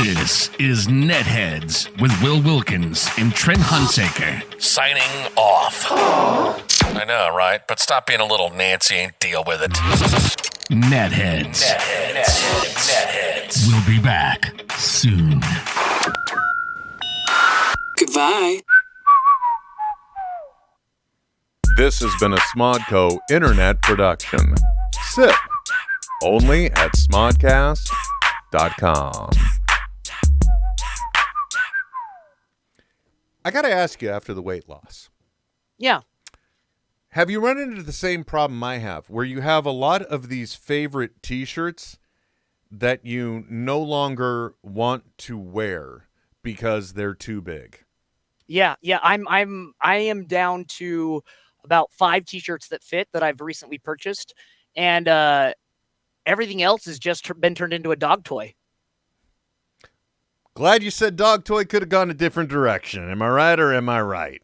This is NetHeads with Will Wilkins and Trent Hunsaker. Signing off. I know, right? But stop being a little Nancy and deal with it. NetHeads. We'll be back soon. Goodbye. This has been a Smodco Internet production. Sip. Only at smodcast.com. I got to ask you, after the weight loss. Yeah. Have you run into the same problem I have, where you have a lot of these favorite t-shirts that you no longer want to wear because they're too big? Yeah. I am down to about 5 t-shirts that fit that I've recently purchased, and everything else has just been turned into a dog toy. Glad you said dog toy could have gone a different direction. Am I right or am I right?